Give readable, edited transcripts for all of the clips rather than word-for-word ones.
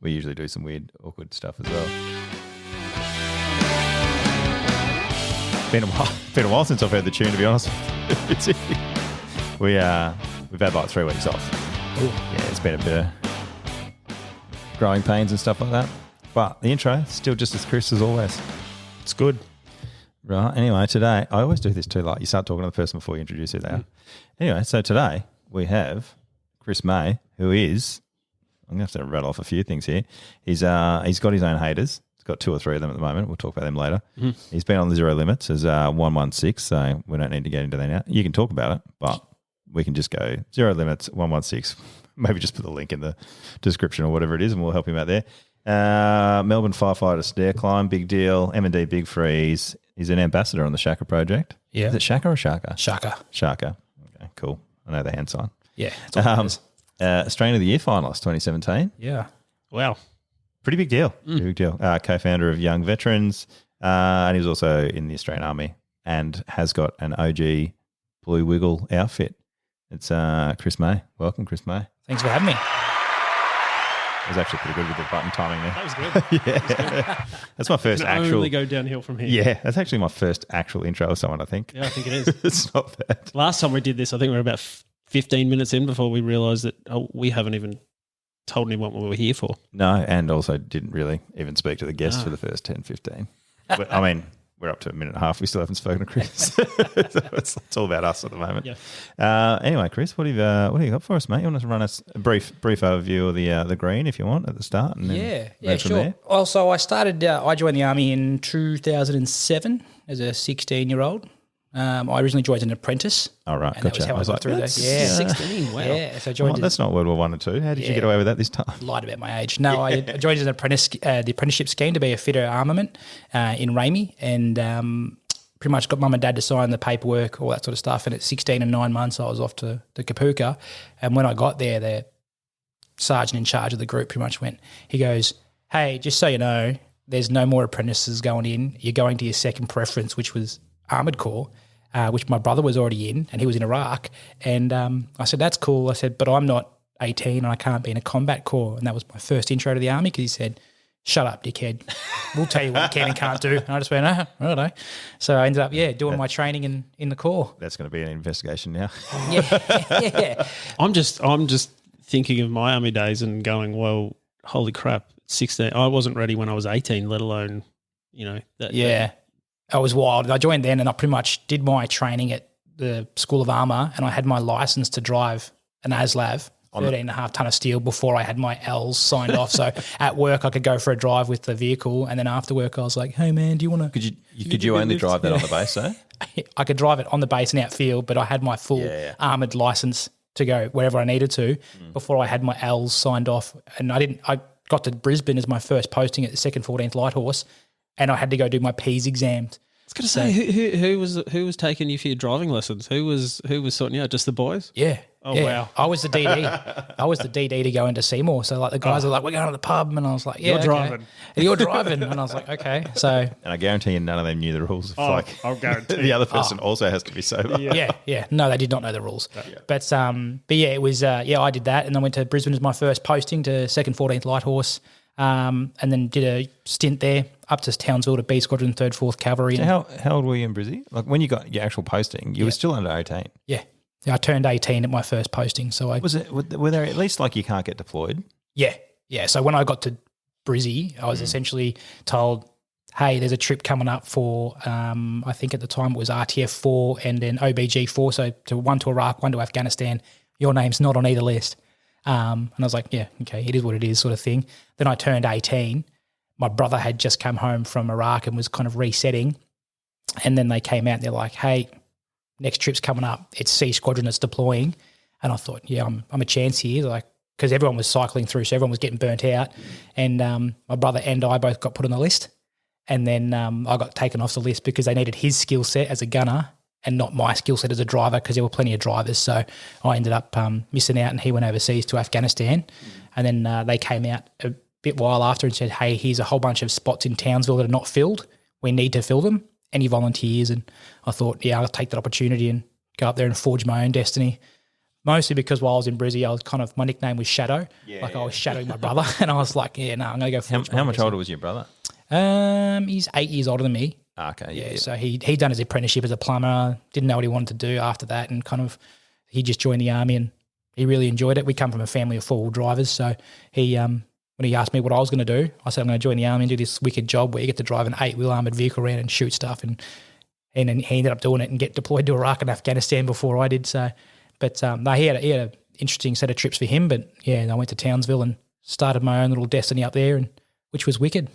we usually do some weird, awkward stuff as well. Been a while since I've heard the tune, to be honest. We've had like 3 weeks off. Ooh. Yeah, it's been a bit of growing pains and stuff like that. But the intro still just as crisp as always. It's good. Right. Anyway, today I always do this too. Like you start talking to the person before you introduce who they are. Anyway, so today we have Chris May, who is. I'm gonna have to rattle off a few things here. He's got his own haters. He's got 2 or 3 of them at the moment. We'll talk about them later. Mm-hmm. He's been on the Zero Limits as 116, so we don't need to get into that now. You can talk about it, but we can just go Zero Limits 116. Maybe just put the link in the description or whatever it is, and we'll help him out there. Melbourne Firefighter Stair Climb, big deal. M&D Big Freeze. He's an ambassador on the Shaka project. Yeah. Is it Shaka or Shaka? Shaka. Shaka. Okay, cool. I know the hand sign. Yeah. Australian of the Year finalist 2017. Yeah. Wow. Pretty big deal. Pretty big deal. Co-founder of Young Veterans, and he was also in the Australian Army and has got an OG Blue Wiggle outfit. It's Chris May. Welcome, Chris May. Thanks for having me. I was actually pretty good with the button timing there. That was good. Yeah. That was good. That's my first actual. Only go downhill from here. Yeah, that's actually my first actual intro of someone, I think. Yeah, I think it is. It's not bad. Last time we did this, I think we were about 15 minutes in before we realised that we haven't even told anyone what we were here for. No, and also didn't really even speak to the guests for the first 10, 15. But, I mean, we're up to a minute and a half. We still haven't spoken to Chris. So it's all about us at the moment. Yeah. Anyway, Chris, what have you got for us, mate? You want to run us a brief overview of the green, if you want, at the start? And then sure. There? Well, so I joined the Army in 2007 as a 16-year-old. I originally joined as an apprentice. Oh, right. And Gotcha. that was how I got through that. Yeah. 16, wow. Yeah, so I joined that's not World War 1 and 2. How did you get away with that this time? Lied about my age. No, I joined as an apprentice, the apprenticeship scheme to be a fitter armament in Ramey, and pretty much got mum and dad to sign the paperwork, all that sort of stuff. And at 16 and 9 months, I was off to Kapooka. And when I got there, the sergeant in charge of the group pretty much he goes, hey, just so you know, there's no more apprentices going in. You're going to your second preference, which was Armoured Corps, which my brother was already in, and he was in Iraq. And I said, that's cool. I said, but I'm not 18 and I can't be in a combat corps. And that was my first intro to the Army, because he said, shut up, dickhead. We'll tell you what you can and can't do. And I just went, I don't know. So I ended up, doing my training in the Corps. That's going to be an investigation now. Yeah. I'm just thinking of my Army days and going, well, holy crap, 16. I wasn't ready when I was 18, let alone, that. I was wild. I joined then and I pretty much did my training at the School of Armour, and I had my license to drive an ASLAV, 13.5 tonne of steel, before I had my L's signed off. So at work I could go for a drive with the vehicle, and then after work I was like, hey man, do you want to... Could you only drive that on the base, though? I could drive it on the base and outfield, but I had my full armoured licence to go wherever I needed to before I had my L's signed off. And I got to Brisbane as my first posting at the 2nd 14th Light Horse, and I had to go do my P's exams. I was going to say, who was taking you for your driving lessons? Who was sorting you out? Just the boys? Yeah. Oh, yeah. wow. I was the DD. I was the DD to go into Seymour. So like the guys are like, we're going to the pub, and I was like, yeah, You're driving. And you're driving, and I was like, okay. So, and I guarantee you, none of them knew the rules. I'll guarantee the other person also has to be sober. Yeah. No, they did not know the rules. But yeah, it was. I did that, and I went to Brisbane as my first posting to 2nd 14th Light Horse. And then did a stint there up to Townsville to B Squadron, 3rd 4th Cavalry. So how old were you in Brizzy? Like when you got your actual posting, you were still under 18. Yeah, I turned 18 at my first posting. So were there at least like you can't get deployed? Yeah. So when I got to Brizzy, I was essentially told, hey, there's a trip coming up for, I think at the time it was RTF 4 and then OBG 4, so one to Iraq, one to Afghanistan. Your name's not on either list. And I was like, yeah, okay, it is what it is, sort of thing. Then I turned 18. My brother had just come home from Iraq and was kind of resetting. And then they came out and they're like, hey, next trip's coming up. It's C Squadron that's deploying. And I thought, yeah, I'm a chance here, like, because everyone was cycling through, so everyone was getting burnt out. And my brother and I both got put on the list. And then I got taken off the list because they needed his skill set as a gunner and not my skill set as a driver, because there were plenty of drivers. So I ended up missing out, and he went overseas to Afghanistan. And then they came out a bit while after and said, hey, here's a whole bunch of spots in Townsville that are not filled. We need to fill them. Any volunteers? And I thought, yeah, I'll take that opportunity and go up there and forge my own destiny. Mostly because while I was in Brizzy, I was my nickname was Shadow. I was shadowing my brother, and I was like, I'm going to go for How much older was your brother? He's 8 years older than me. Okay. Yeah. So he'd done his apprenticeship as a plumber, didn't know what he wanted to do after that, and he just joined the army and he really enjoyed it. We come from a family of 4-wheel drivers, so he when he asked me what I was going to do, I said I'm going to join the army and do this wicked job where you get to drive an 8-wheel armoured vehicle around and shoot stuff, and then he ended up doing it and get deployed to Iraq and Afghanistan before I did. So. But he had an interesting set of trips for him. But, yeah, I went to Townsville and started my own little destiny up there, which was wicked.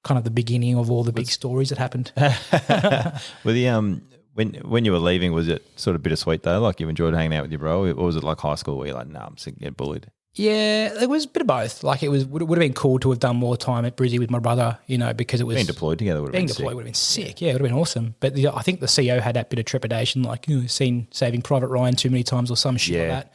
Kind of the beginning of all the big stories that happened. Well, when you were leaving, was it sort of bittersweet though? Like you enjoyed hanging out with your bro? Or was it like high school where you're like, nah, I'm sick of getting bullied? Yeah, it was a bit of both. Like it would have been cool to have done more time at Brizzy with my brother, because it was... Being deployed together would have been sick. Being deployed would have been sick. Yeah, it would have been awesome. But I think the CO had that bit of trepidation, like, seen Saving Private Ryan too many times or some shit like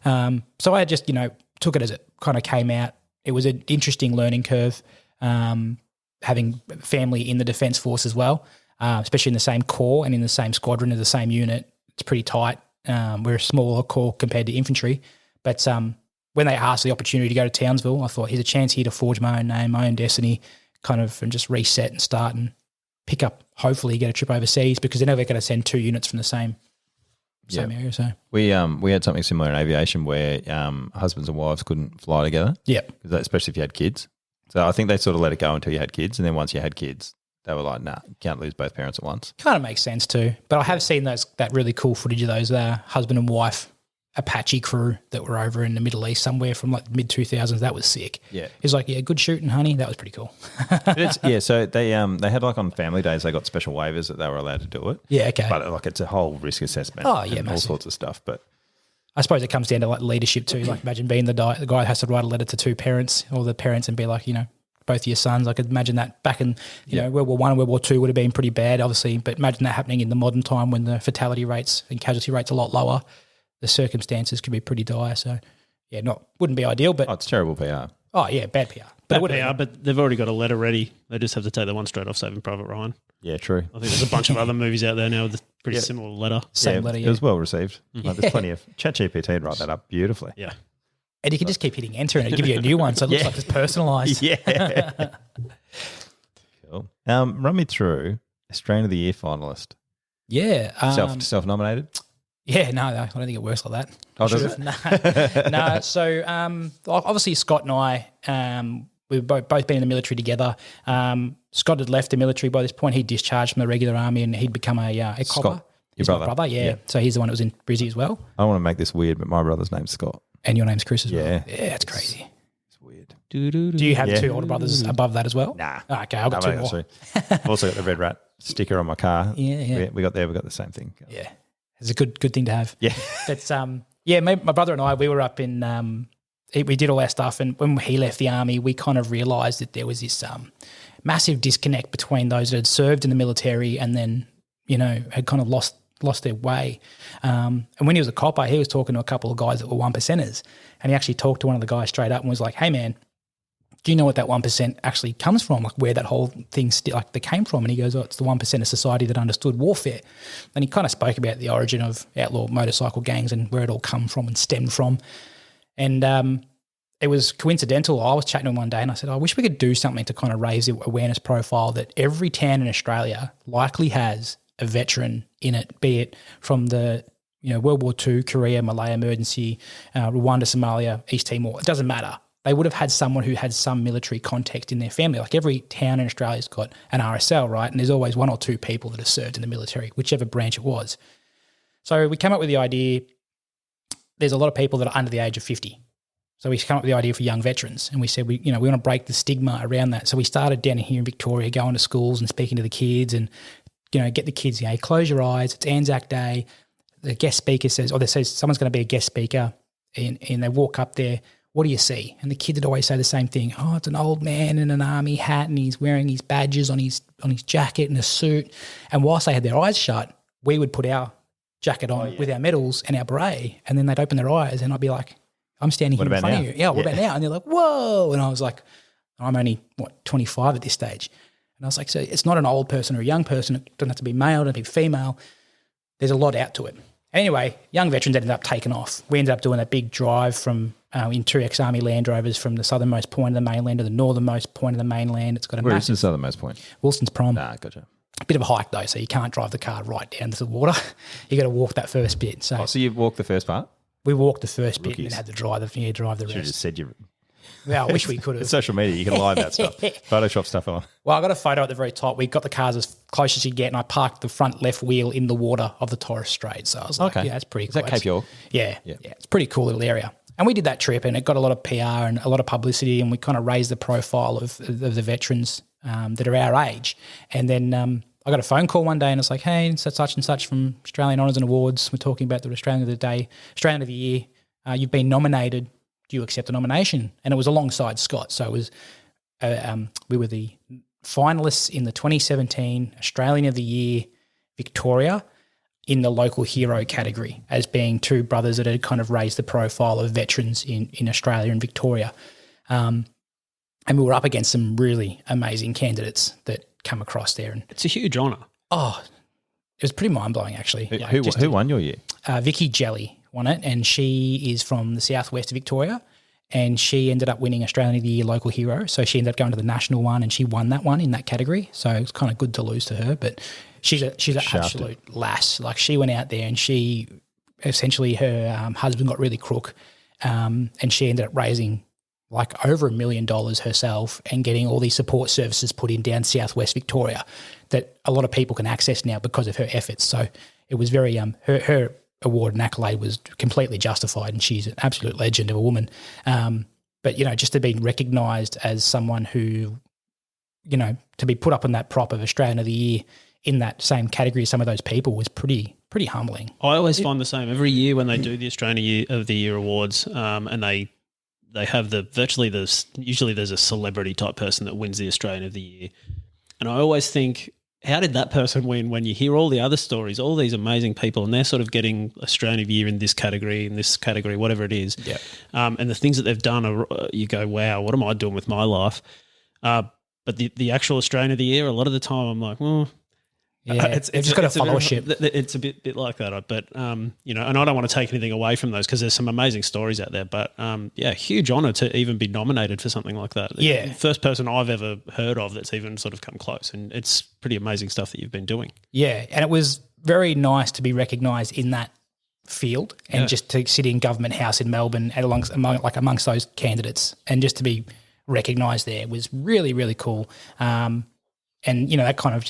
that. So I just, took it as it kind of came out. It was an interesting learning curve, having family in the Defence Force as well, especially in the same corps and in the same squadron as the same unit. It's pretty tight. We're a smaller corps compared to infantry. But when they asked the opportunity to go to Townsville, I thought, here's a chance here to forge my own name, my own destiny, and just reset and start and pick up, hopefully get a trip overseas, because they're never going to send 2 units from the same area. So we had something similar in aviation where husbands and wives couldn't fly together. Yep. Especially if you had kids. So I think they sort of let it go until you had kids, and then once you had kids, they were like, nah, you can't lose both parents at once. Kind of makes sense too. But I have seen that really cool footage of those husband and wife Apache crew that were over in the Middle East somewhere from like mid-2000s. That was sick. Yeah. It's like, good shooting, honey. That was pretty cool. So they had like on family days, they got special waivers that they were allowed to do it. Yeah, okay. But like it's a whole risk assessment. Oh, yeah, and all sorts of stuff. But I suppose it comes down to like leadership too. Like imagine being the guy who has to write a letter to 2 parents or the parents and be like, both of your sons. I could imagine that back in World War I and World War II would have been pretty bad, obviously, but imagine that happening in the modern time when the fatality rates and casualty rates are a lot lower. The circumstances could be pretty dire. So, wouldn't be ideal. But it's terrible PR. Oh, yeah, bad PR. But but they've already got a letter ready. They just have to take the one straight off Saving Private Ryan. Yeah, true. I think there's a bunch of other movies out there now with a pretty similar letter. Same letter, It was well received. Like, there's plenty of ChatGPT would write that up beautifully. Yeah. And you can just keep hitting enter and it'll give you a new one, so it looks like it's personalised. Yeah. Cool. Run me through Australian of the Year finalist. Yeah. Self-nominated? Yeah, no, I don't think it works like that. Oh, does it? No. So obviously Scott and I, we've both been in the military together. Scott had left the military by this point. He discharged from the regular army and he'd become a copper. Scott, He's your my brother, yeah. So he's the one that was in Brizzy as well. I don't want to make this weird, but my brother's name's Scott. And your name's Chris as well. Yeah. Yeah, it's crazy. It's weird. Do you have 2 older brothers above that as well? Nah. Oh, okay, I've got 2 more. I've also got the red rat sticker on my car. Yeah. We got the same thing. Yeah. It's a good thing to have. Yeah. But my brother and I, we were up in we did all our stuff, and when he left the army, we kind of realised that there was this massive disconnect between those that had served in the military and then, had kind of lost their way. And when he was a copper, he was talking to a couple of guys that were 1%ers, and he actually talked to one of the guys straight up and was like, hey, man, do you know what that 1% actually comes from? Like where that whole thing that came from? And he goes, it's the 1% of society that understood warfare. And he kind of spoke about the origin of outlaw motorcycle gangs and where it all come from and stemmed from. And it was coincidental. I was chatting to him one day and I said, I wish we could do something to kind of raise the awareness profile that every town in Australia likely has a veteran in it, be it from the World War II, Korea, Malaya emergency, Rwanda, Somalia, East Timor. It doesn't matter. They would have had someone who had some military context in their family. Like every town in Australia's got an RSL, right? And there's always 1 or 2 people that have served in the military, whichever branch it was. So we came up with the idea, there's a lot of people that are under the age of 50. So we came up with the idea for young veterans, and we said we want to break the stigma around that. So we started down here in Victoria, going to schools and speaking to the kids and, get the kids, close your eyes. It's Anzac Day. The guest speaker says someone's going to be a guest speaker, and they walk up there. What do you see? And the kids would always say the same thing. Oh, it's an old man in an army hat and he's wearing his badges on his jacket and a suit. And whilst they had their eyes shut, we would put our jacket on with our medals and our beret, and then they'd open their eyes and I'd be like, I'm standing here in front of you. Yeah, what about now? And they're like, whoa. And I was like, I'm only, 25 at this stage. And I was like, so it's not an old person or a young person. It doesn't have to be male, it doesn't have to be female. There's a lot out to it. Anyway, young veterans ended up taking off. We ended up doing a big drive from in two ex-Army Land Rovers from the southernmost point of the mainland to the northernmost point of the mainland. It's got a Where is massive the southernmost point? Wilson's Prom. Ah, gotcha. A bit of a hike though, so you can't drive the car right down to the water. You got to walk that first bit. So, So you walked the first part? we walked the first bit Rookies. and had to drive the Should have rest. just said you. Well, I wish we could have. Social media, you can lie about stuff. Photoshop stuff on. Well, I got a photo at the very top. We got the cars as close as you get, and I parked the front left wheel in the water of the Torres Strait. So I was like, Okay. yeah, that's pretty Is cool. that Cape York? Yeah, it's a pretty cool little area. And we did that trip, and it got a lot of PR and a lot of publicity, and we kind of raised the profile of the veterans that are our age. And then I got a phone call one day, and it's like, hey, such and such from Australian Honours and Awards. We're talking about the Australian of the Day, Australian of the Year. You've been nominated. Do you accept the nomination? And it was alongside Scott. So it was we were the finalists in the 2017 Australian of the Year Victoria in the local hero category as being two brothers that had kind of raised the profile of veterans in Australia and Victoria. And we were up against some really amazing candidates that come across there. And It's a huge honour. oh, it was pretty mind-blowing actually. Who won your year? Vicky Jelly won it, and she is from the southwest of Victoria, and she ended up winning Australian of the Year Local Hero. So she ended up going to the national one, and she won that one in that category. So it's kind of good to lose to her, but she's an absolute lass. Like she went out there, and she essentially her husband got really crook, and she ended up raising like over $1 million herself and getting all these support services put in down southwest Victoria that a lot of people can access now because of her efforts. So it was very her award and accolade was completely justified, and she's an absolute legend of a woman. But, you know, just to be recognised as someone who, you know, to be put up on that prop of Australian of the Year in that same category as some of those people was pretty humbling. I always find the same every year when they do the Australian of the Year awards, and they have usually there's a celebrity type person that wins the Australian of the Year, and I always think, how did that person win? When you hear all the other stories, all these amazing people, and they're sort of getting Australian of the Year in this category, whatever it is. Yeah. And the things that they've done, you go, wow, what am I doing with my life? But the actual Australian of the Year, a lot of the time I'm like, well, yeah, it's just got a followership. It's a bit like that, but you know, and I don't want to take anything away from those because there's some amazing stories out there. But yeah, huge honour to even be nominated for something like that. Yeah, the first person I've ever heard of that's even sort of come close, and it's pretty amazing stuff that you've been doing. Yeah, and it was very nice to be recognised in that field, and just to sit in Government House in Melbourne and amongst those candidates, and just to be recognised there was really, really cool. And you know, that kind of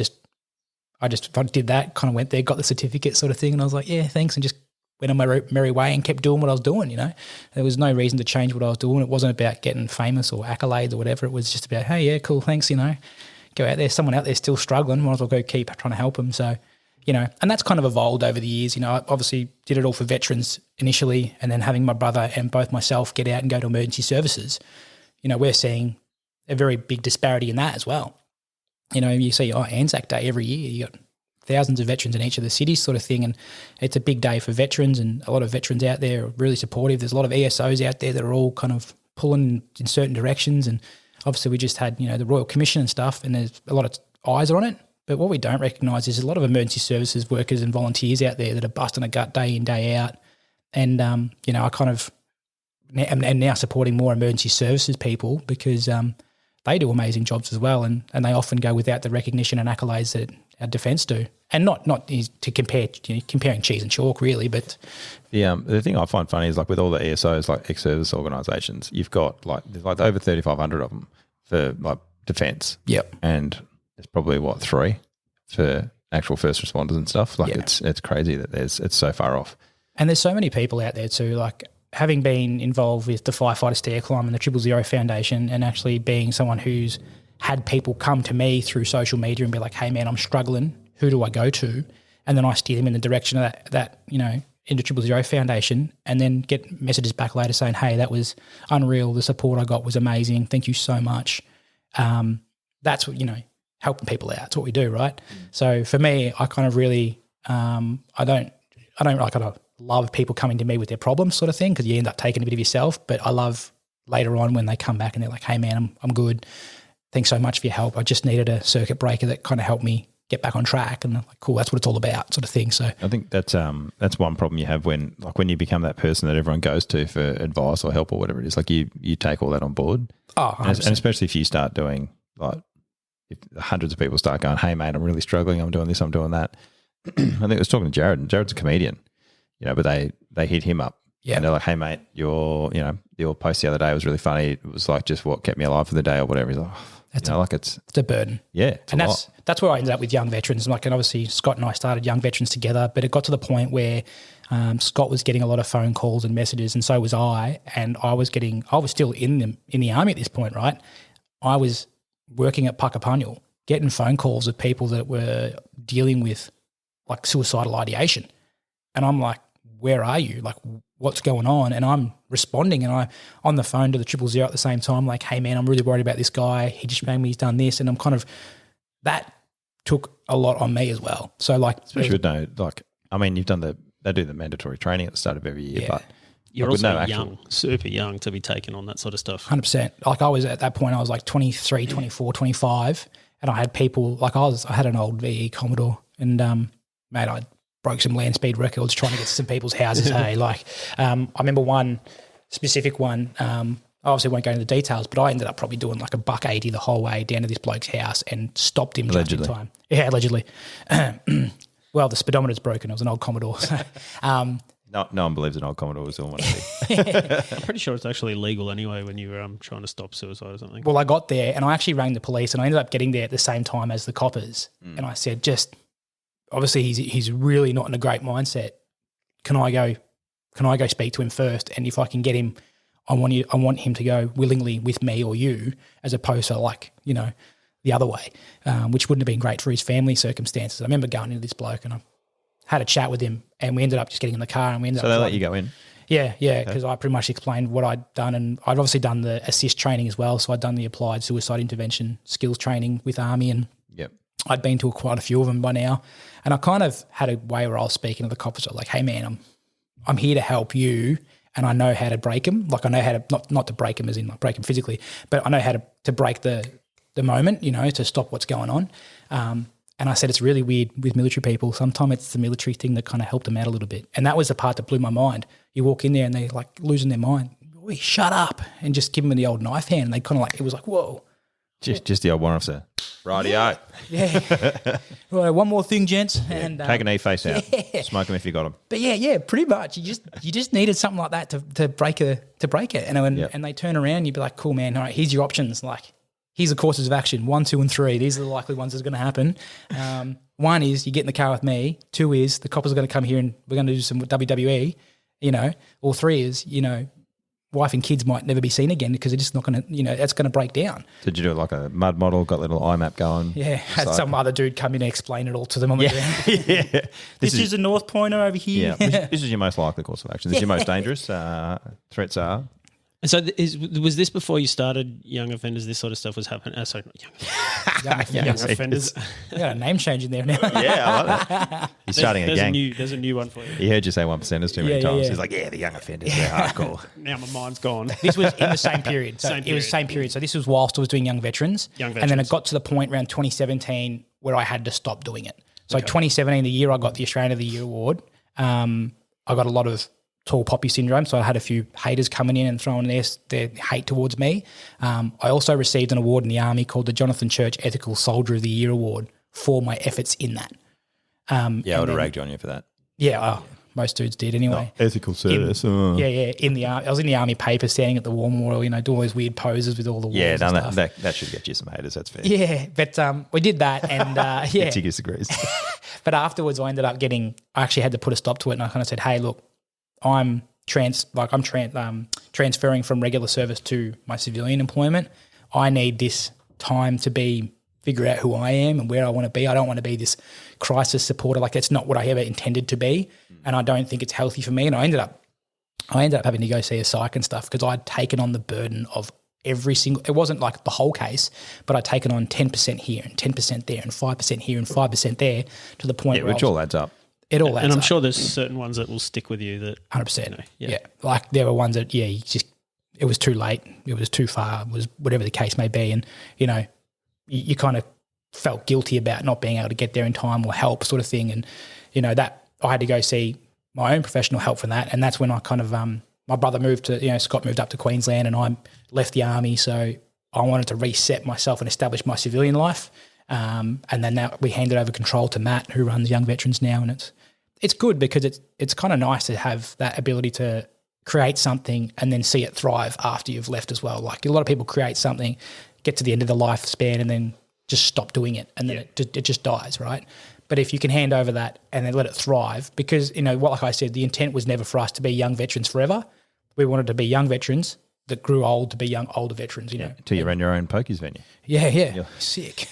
I did that, kind of went there, got the certificate sort of thing, and I was like, yeah, thanks, and just went on my merry way and kept doing what I was doing, you know. There was no reason to change what I was doing. It wasn't about getting famous or accolades or whatever. It was just about, hey, yeah, cool, thanks, you know. Go out there, someone out there still struggling, might as well go keep trying to help them. So, you know, and that's kind of evolved over the years. You know, I obviously did it all for veterans initially, and then having my brother and both myself get out and go to emergency services, you know, we're seeing a very big disparity in that as well. You know, you see Anzac Day every year, you got thousands of veterans in each of the cities sort of thing, and it's a big day for veterans, and a lot of veterans out there are really supportive. There's a lot of ESOs out there that are all kind of pulling in certain directions, and obviously we just had, you know, the Royal Commission and stuff, and there's a lot of eyes on it. But what we don't recognise is a lot of emergency services workers and volunteers out there that are busting a gut day in, day out. And, you know, I kind of am now supporting more emergency services people because they do amazing jobs as well, and they often go without the recognition and accolades that our defence do. And not to compare, you know, comparing cheese and chalk really, but the thing I find funny is like with all the ESOs, like ex-service organisations, you've got there's over 3,500 of them for like defence. Yep. And there's probably 3 for actual first responders and stuff. Like it's crazy that it's so far off. And there's so many people out there too, like having been involved with the Firefighter Stair Climb and the 000 Foundation, and actually being someone who's had people come to me through social media and be like, hey man, I'm struggling, who do I go to? And then I steer them in the direction of that you know, into 000 Foundation, and then get messages back later saying, hey, that was unreal, the support I got was amazing, thank you so much. That's what, you know, helping people out, that's what we do, right? So for me, I kind of really I don't like kind of love people coming to me with their problems sort of thing, because you end up taking a bit of yourself, but I love later on when they come back and they're like, hey man, I'm good, thanks so much for your help, I just needed a circuit breaker that kind of helped me get back on track. And I'm like, cool, that's what it's all about, sort of thing. So I think that's one problem you have when you become that person that everyone goes to for advice or help or whatever it is. Like you take all that on board. Oh, and especially if you start doing like if hundreds of people start going, hey mate, I'm really struggling. I'm doing this. I'm doing that. I think I was talking to Jared, and Jared's a comedian, but they hit him up. Yeah. And they're like, hey mate, your post the other day was really funny. It was like just what kept me alive for the day or whatever. He's like, it's a burden. Yeah. And that's where I ended up with young veterans. And obviously Scott and I started Young Veterans together, but it got to the point where Scott was getting a lot of phone calls and messages, and so was I. And I was still in the army at this point, right? I was working at Puckapunyal, getting phone calls of people that were dealing with like suicidal ideation. And I'm like, where are you? Like, what's going on? And I'm responding, and I on the phone to the 000 at the same time, like, hey man, I'm really worried about this guy. He just rang me, he's done this. And I'm kind of, that took a lot on me as well. So like, especially with you've done they do the mandatory training at the start of every year, but you're also young, super young to be taking on that sort of stuff. 100%. Like I was at that point, I was like 23, 24, 25. And I had people like I had an old VE Commodore, and mate, I broke some land speed records trying to get to some people's houses. Hey, like I remember one specific one. I obviously won't go into the details, but I ended up probably doing like $1.80 the whole way down to this bloke's house and stopped him just in time. Yeah, allegedly. Well, the speedometer's broken. It was an old Commodore. No one believes an old Commodore was all one of I'm pretty sure it's actually legal anyway when you were trying to stop suicide or something. Well, I got there and I actually rang the police, and I ended up getting there at the same time as the coppers. And I said, obviously he's really not in a great mindset. Can I go speak to him first? And if I can get him, I want him to go willingly with me or you, as opposed to like, the other way, which wouldn't have been great for his family circumstances. I remember going into this bloke and I had a chat with him, and we ended up just getting in the car and we ended up. So they let you go in? Yeah, because I pretty much explained what I'd done, and I'd obviously done the assist training as well. So I'd done the applied suicide intervention skills training with Army, and I'd been to quite a few of them by now. And I kind of had a way where I was speaking to the cops, like, hey man, I'm here to help you, and I know how to break them. Like I know how to, not to break them as in like break them physically, but I know how to break the moment, to stop what's going on. And I said, it's really weird with military people. Sometimes it's the military thing that kind of helped them out a little bit. And that was the part that blew my mind. You walk in there and they're like losing their mind. Oi, shut up. And just give them the old knife hand. And they kind of like, it was like, whoa. Just the old warrant officer. Rightio. Yeah. Right, one more thing, gents. Yeah, and take an E face out. Smoke them if you got them. But yeah, pretty much. You just needed something like that to break it. And they turn around, you'd be like, cool, man. All right, here's your options. Like, here's the courses of action, 1, 2, and 3. These are the likely ones that's going to happen. 1 is you get in the car with me. 2 is the coppers are going to come here and we're going to do some WWE, Or 3 is, wife and kids might never be seen again because they're just not going to, that's going to break down. Did you do it like a mud model, got a little IMAP going? Yeah, had some other dude come in and explain it all to them on the ground. Yeah. This is a North Pointer over here. Yeah, this is your most likely course of action. This is your most dangerous. Threats are... So was this before you started Young Offenders? This sort of stuff was happening. Sorry, not Young Offenders. You got a name change in there now. Yeah, I love that. He's starting a gang. There's a new one for you. He heard you say 1%ers too many times. He's like, the Young Offenders, they're hardcore. Now my mind's gone. This was in the same period. So it was the same period. So this was whilst I was doing Young Veterans. And then it got to the point around 2017 where I had to stop doing it. So 2017, the year I got the Australian of the Year award, I got a lot of tall poppy syndrome, so I had a few haters coming in and throwing their hate towards me. I also received an award in the Army called the Jonathan Church Ethical Soldier of the Year Award for my efforts in that. I would have ragged on you for that. Yeah, most dudes did anyway. Ethical service. In the I was in the Army paper, standing at the War Memorial, doing all those weird poses with all the wars. That should get you some haters. That's fair. Yeah, but we did that, and Etsy disagrees. But afterwards, I ended up I actually had to put a stop to it, and I kind of said, hey, look, I'm transferring from regular service to my civilian employment. I need this time to figure out who I am and where I want to be. I don't want to be this crisis supporter. Like, that's not what I ever intended to be, and I don't think it's healthy for me. And I ended up having to go see a psych and stuff because I'd taken on the burden of every single. It wasn't like the whole case, but I'd taken on 10% here and 10% there and 5% here and 5% there to the point where which all adds up. It all adds and I'm up. sure there's certain ones that will stick with you that 100%. Yeah. Like there were ones that it was too late, it was too far, was whatever the case may be, and you kind of felt guilty about not being able to get there in time or help sort of thing. And, you know, that I had to go see my own professional help from that. And that's when I kind of, my brother moved to, you know, Scott moved up to Queensland and I left the army. So I wanted to reset myself and establish my civilian life. And then now we handed over control to Matt, who runs Young Veterans now. And it's good because it's kind of nice to have that ability to create something and then see it thrive after you've left as well. Like a lot of people create something, get to the end of the lifespan and then just stop doing it and then it just dies, right? But if you can hand over that and then let it thrive, because, you know, like I said, the intent was never for us to be young veterans forever. We wanted to be young veterans that grew old to be older veterans, you know. Until you ran your own pokies venue. Yeah. Sick.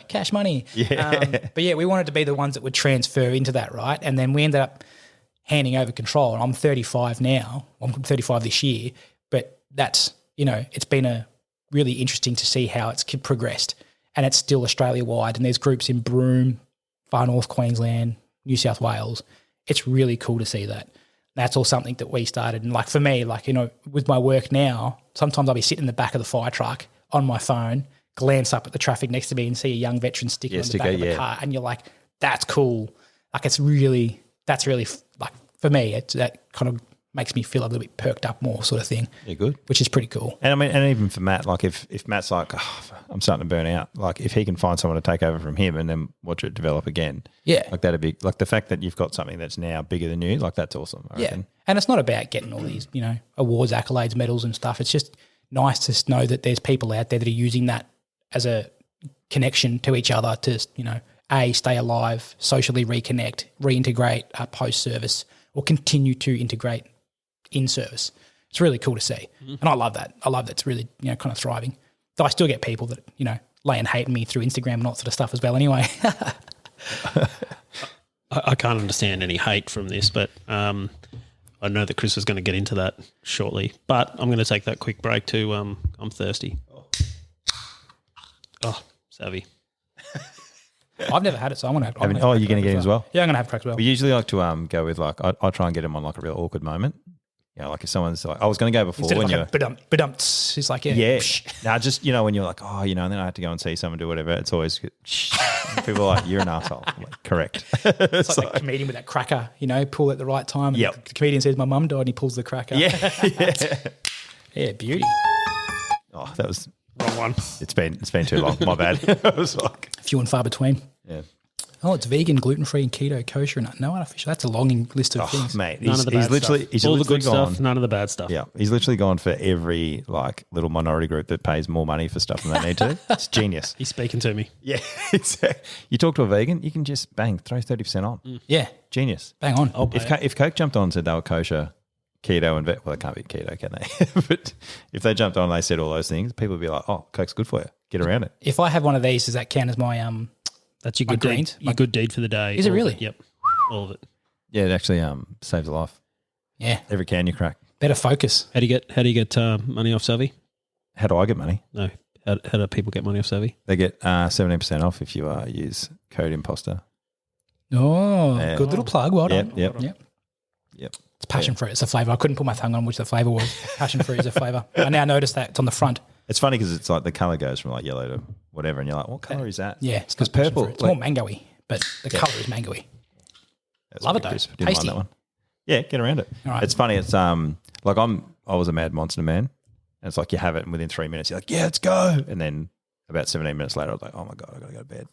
Cash money. Yeah. But yeah, we wanted to be the ones that would transfer into that, right? And then we ended up handing over control. And I'm 35 now. I'm 35 this year. But that's, you know, it's been really interesting to see how it's progressed. And it's still Australia-wide. And there's groups in Broome, Far North Queensland, New South Wales. It's really cool to see that. That's all something that we started. And like for me, like, you know, with my work now, sometimes I'll be sitting in the back of the fire truck on my phone, glance up at the traffic next to me and see a young veteran sticker on the back of the car. And you're like, that's cool. Like that's really like for me, that kind of makes me feel a little bit perked up more sort of thing. Yeah, good. Which is pretty cool. And I mean, and even for Matt, like if Matt's like, oh, I'm starting to burn out, like if he can find someone to take over from him and then watch it develop again. Yeah. Like that'd be, like the fact that you've got something that's now bigger than you, like that's awesome, I reckon. And it's not about getting all these, you know, awards, accolades, medals and stuff. It's just nice to know that there's people out there that are using that as a connection to each other to, you know, stay alive, socially reconnect, reintegrate post-service or continue to integrate in service. It's really cool to see. And I love that. I love that it's really, you know, kind of thriving. Though I still get people that, you know, laying hate at me through Instagram and all that sort of stuff as well anyway. I can't understand any hate from this, but I know that Chris was going to get into that shortly. But I'm going to take that quick break to I'm thirsty. Oh, savvy. I've never had it, so I'm going to have you're going to get him as well? Yeah, I'm going to have crack as well. We usually like to go with like, I try and get him on like a real awkward moment. You know, like if somene's like, I was going to go before Instead when of like you're ba-dumps, it's like, yeah. Now just, you know, when you're like, oh, you know, and then I have to go and see someone do whatever, it's always people are like, you're an asshole. I'm like, correct. It's like the comedian with that cracker, you know, pull at the right time. And the comedian says, my mum died, and he pulls the cracker. Yeah, beauty. Oh, that was wrong one. It's been too long. My bad. It was like few and far between. Yeah. Oh, it's vegan, gluten-free, and keto, kosher, and no artificial. That's a long list of things. Mate, None of the bad stuff. He's all the literally good gone, stuff, none of the bad stuff. Yeah, he's literally gone for every like little minority group that pays more money for stuff than they need to. It's genius. He's speaking to me. Yeah, you talk to a vegan, you can just throw 30% on. Yeah, genius. Bang on. If Coke jumped on and said they were kosher, keto, and well, it can't be keto, can they? But if they jumped on and they said all those things, people would be like, "Oh, Coke's good for you. Get around it." If I have one of these, does that count as my That's your good deed. Your good deed for the day. Is it really? Yep, all of it. Yeah, it actually saves a life. Yeah, every can you crack. Better focus. How do you get money off Savvy? How do I get money? No, how do people get money off Savvy? They get 17% off if you use code Imposter. Oh, good little plug. Well done. Yep. It's passion fruit. It's a flavour. I couldn't put my tongue on which the flavour was. Passion fruit is a flavour. I now notice that it's on the front. It's funny because it's like the colour goes from like yellow to whatever, and you're like, what colour is that? Yeah, it's because purple. It's more mangoey, but the colour is mangoey. Love it though. Didn't mind that one. Yeah, get around it. All right. It's funny. It's like I was a mad monster man, and it's like you have it, and within 3 minutes you're like, yeah, let's go, and then about 17 minutes later I was like, oh my god, I got to go to bed.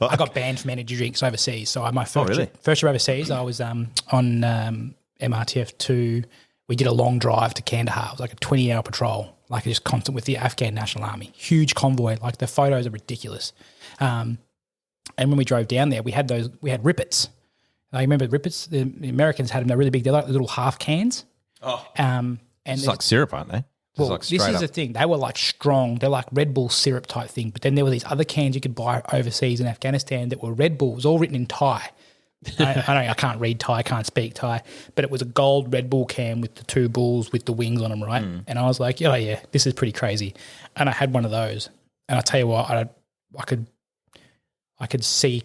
Like, I got banned from energy drinks overseas. So my first year overseas, I was on MRTF 2. We did a long drive to Kandahar. It was like a 20-hour patrol, like just constant with the Afghan National Army. Huge convoy. Like the photos are ridiculous. And when we drove down there, we had Rippets. I remember Rippets. The Americans had them. They're really big. They're like little half cans. Oh. And it's like syrup, aren't they? Well, like this is the thing. They were like strong. They're like Red Bull syrup type thing. But then there were these other cans you could buy overseas in Afghanistan that were Red Bulls, all written in Thai. I can't read Thai, I can't speak Thai, but it was a gold Red Bull can with the two bulls with the wings on them, right? And I was like, oh yeah, this is pretty crazy. And I had one of those, and I tell you what, I could see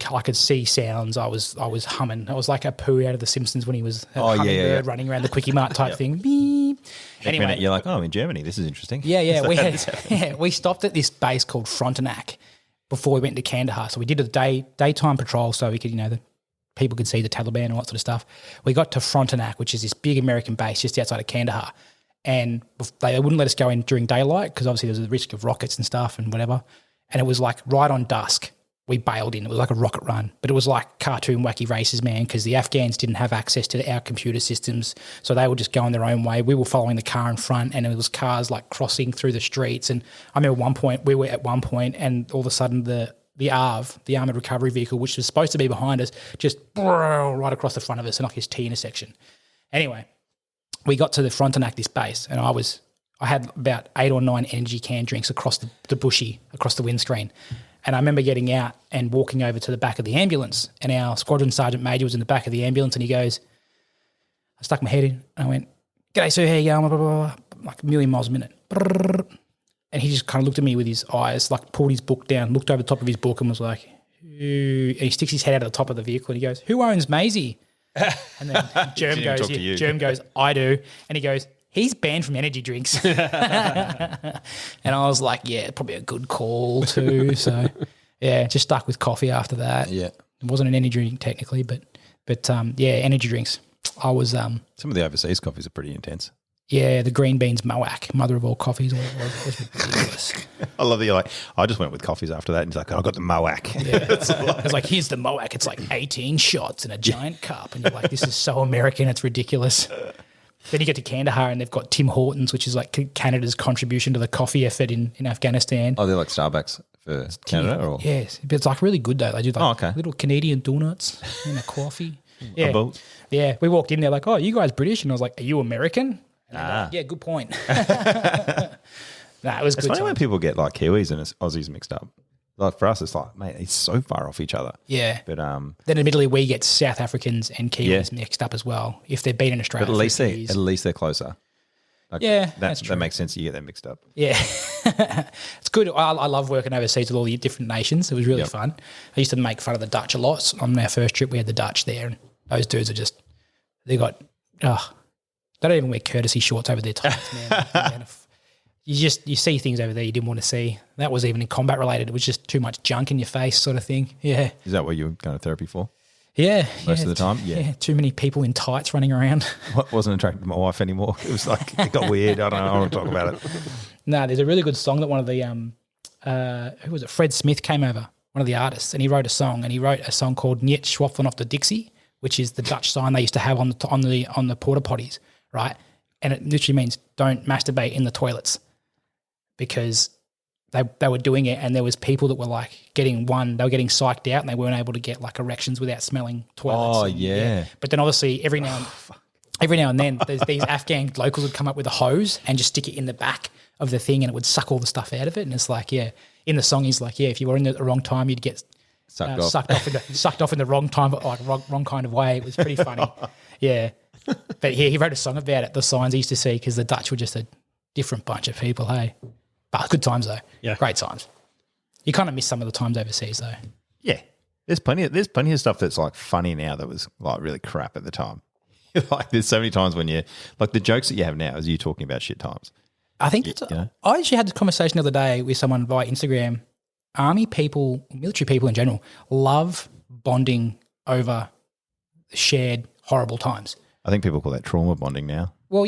sounds. I was humming. I was like a poo out of The Simpsons when he was a hummingbird running around the Quickie Mart type thing. Beep. Anyway, you're like, oh, I'm in Germany. This is interesting. Yeah. We stopped at this base called Frontenac, before we went to Kandahar. So we did a daytime patrol so we could, the people could see the Taliban and all that sort of stuff. We got to Frontenac, which is this big American base just outside of Kandahar. And they wouldn't let us go in during daylight because obviously there's a risk of rockets and stuff and whatever. And it was like right on dusk. We bailed in. It was like a rocket run, but it was like cartoon wacky races, man, because the Afghans didn't have access to our computer systems, so they were just going their own way. We were following the car in front, and it was cars like crossing through the streets. And I remember we were at one point, and all of a sudden the ARV, the Armoured Recovery Vehicle, which was supposed to be behind us, just right across the front of us in like this T intersection. Anyway, we got to the Frontenac, this base, and I had about 8 or 9 energy can drinks across the bushy, across the windscreen. And I remember getting out and walking over to the back of the ambulance, and our squadron sergeant major was in the back of the ambulance, and he goes, I stuck my head in, and I went, "G'day, sir, how you going?" Blah, blah, blah, like a million miles a minute. And he just kind of looked at me with his eyes, like pulled his book down, looked over the top of his book and was like, "Who?" And he sticks his head out of the top of the vehicle and he goes, "Who owns Maisie?" And then Germ goes, "I do." And he goes, "He's banned from energy drinks." And I was like, yeah, probably a good call too. So, yeah, just stuck with coffee after that. Yeah. It wasn't an energy drink technically, but yeah, energy drinks. I was some of the overseas coffees are pretty intense. Yeah, the green beans Moac, mother of all coffees, was ridiculous. I love that you're like, I just went with coffees after that, and he's like, I got the Moac. Yeah. It's like, here's the Moac. It's like 18 shots in a giant cup, and you're like, this is so American, it's ridiculous. Then you get to Kandahar and they've got Tim Hortons, which is like Canada's contribution to the coffee effort in Afghanistan. Oh, they're like Starbucks for Canada? Or? Yes, but it's like really good though. They do like little Canadian donuts and a coffee. Yeah. Yeah, we walked in there like, "Oh, you guys British?" And I was like, "Are you American?" And like, yeah, good point. It was it's good. It's funny when people get like Kiwis and Aussies mixed up. Like for us, it's like, mate, it's so far off each other. Yeah. But then admittedly we get South Africans and Kiwis mixed up as well if they've been in Australia. But at least they're closer. Like, yeah, that's true. That makes sense. You get them mixed up. Yeah. It's good. I love working overseas with all the different nations. It was really fun. I used to make fun of the Dutch a lot. On our first trip, we had the Dutch there, and those dudes are just, they don't even wear courtesy shorts over their tights, man. You see things over there you didn't want to see. That was even in combat related. It was just too much junk in your face sort of thing. Yeah. Is that what you were going to therapy for? Yeah. Most of the time? Yeah. Too many people in tights running around. Wasn't attracted to my wife anymore. It was like, it got weird. I don't know. I don't want to talk about it. No, there's a really good song that one of the, who was it? Fred Smith came over, one of the artists, and he wrote a song called Niet Schwaffen off the Dixie, which is the Dutch sign they used to have on the porta potties, right? And it literally means don't masturbate in the toilets, because they were doing it, and there was people that were like they were getting psyched out and they weren't able to get like erections without smelling toilets. Oh, yeah. But then obviously every now and then these Afghan locals would come up with a hose and just stick it in the back of the thing, and it would suck all the stuff out of it. And it's like, in the song he's like, if you were in the wrong time, you'd get sucked off in the wrong time, but like wrong kind of way. It was pretty funny. Yeah. But he wrote a song about it, the signs he used to see, because the Dutch were just a different bunch of people, hey? But good times, though. Yeah. Great times. You kind of miss some of the times overseas, though. Yeah. There's plenty of stuff that's like funny now that was like really crap at the time. Like there's so many times when like the jokes that you have now is you talking about shit times. I think I actually had this conversation the other day with someone via Instagram. Army people, military people in general, love bonding over shared horrible times. I think people call that trauma bonding now. Well,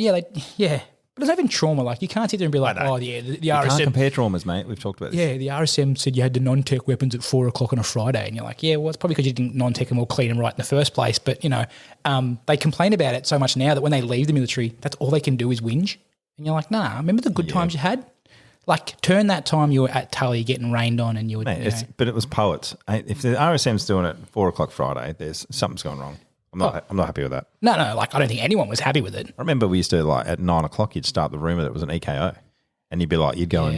but it's not even trauma. Like you can't sit there and be like, the RSM. You can't compare traumas, mate. We've talked about this. Yeah, the RSM said you had the non-tech weapons at 4:00 on a Friday, and you're like, yeah, well, it's probably because you didn't non-tech them or clean them right in the first place. But they complain about it so much now that when they leave the military, that's all they can do is whinge. And you're like, nah, remember the good times you had? Like, turn that time you were at Tully getting rained on and you were... But it was poets. If the RSM's doing it 4:00 Friday, something's gone wrong. I'm not happy with that. No, like, I don't think anyone was happy with it. I remember we used to, like, at 9:00, you'd start the rumour that it was an EKO. And you'd be like, you go,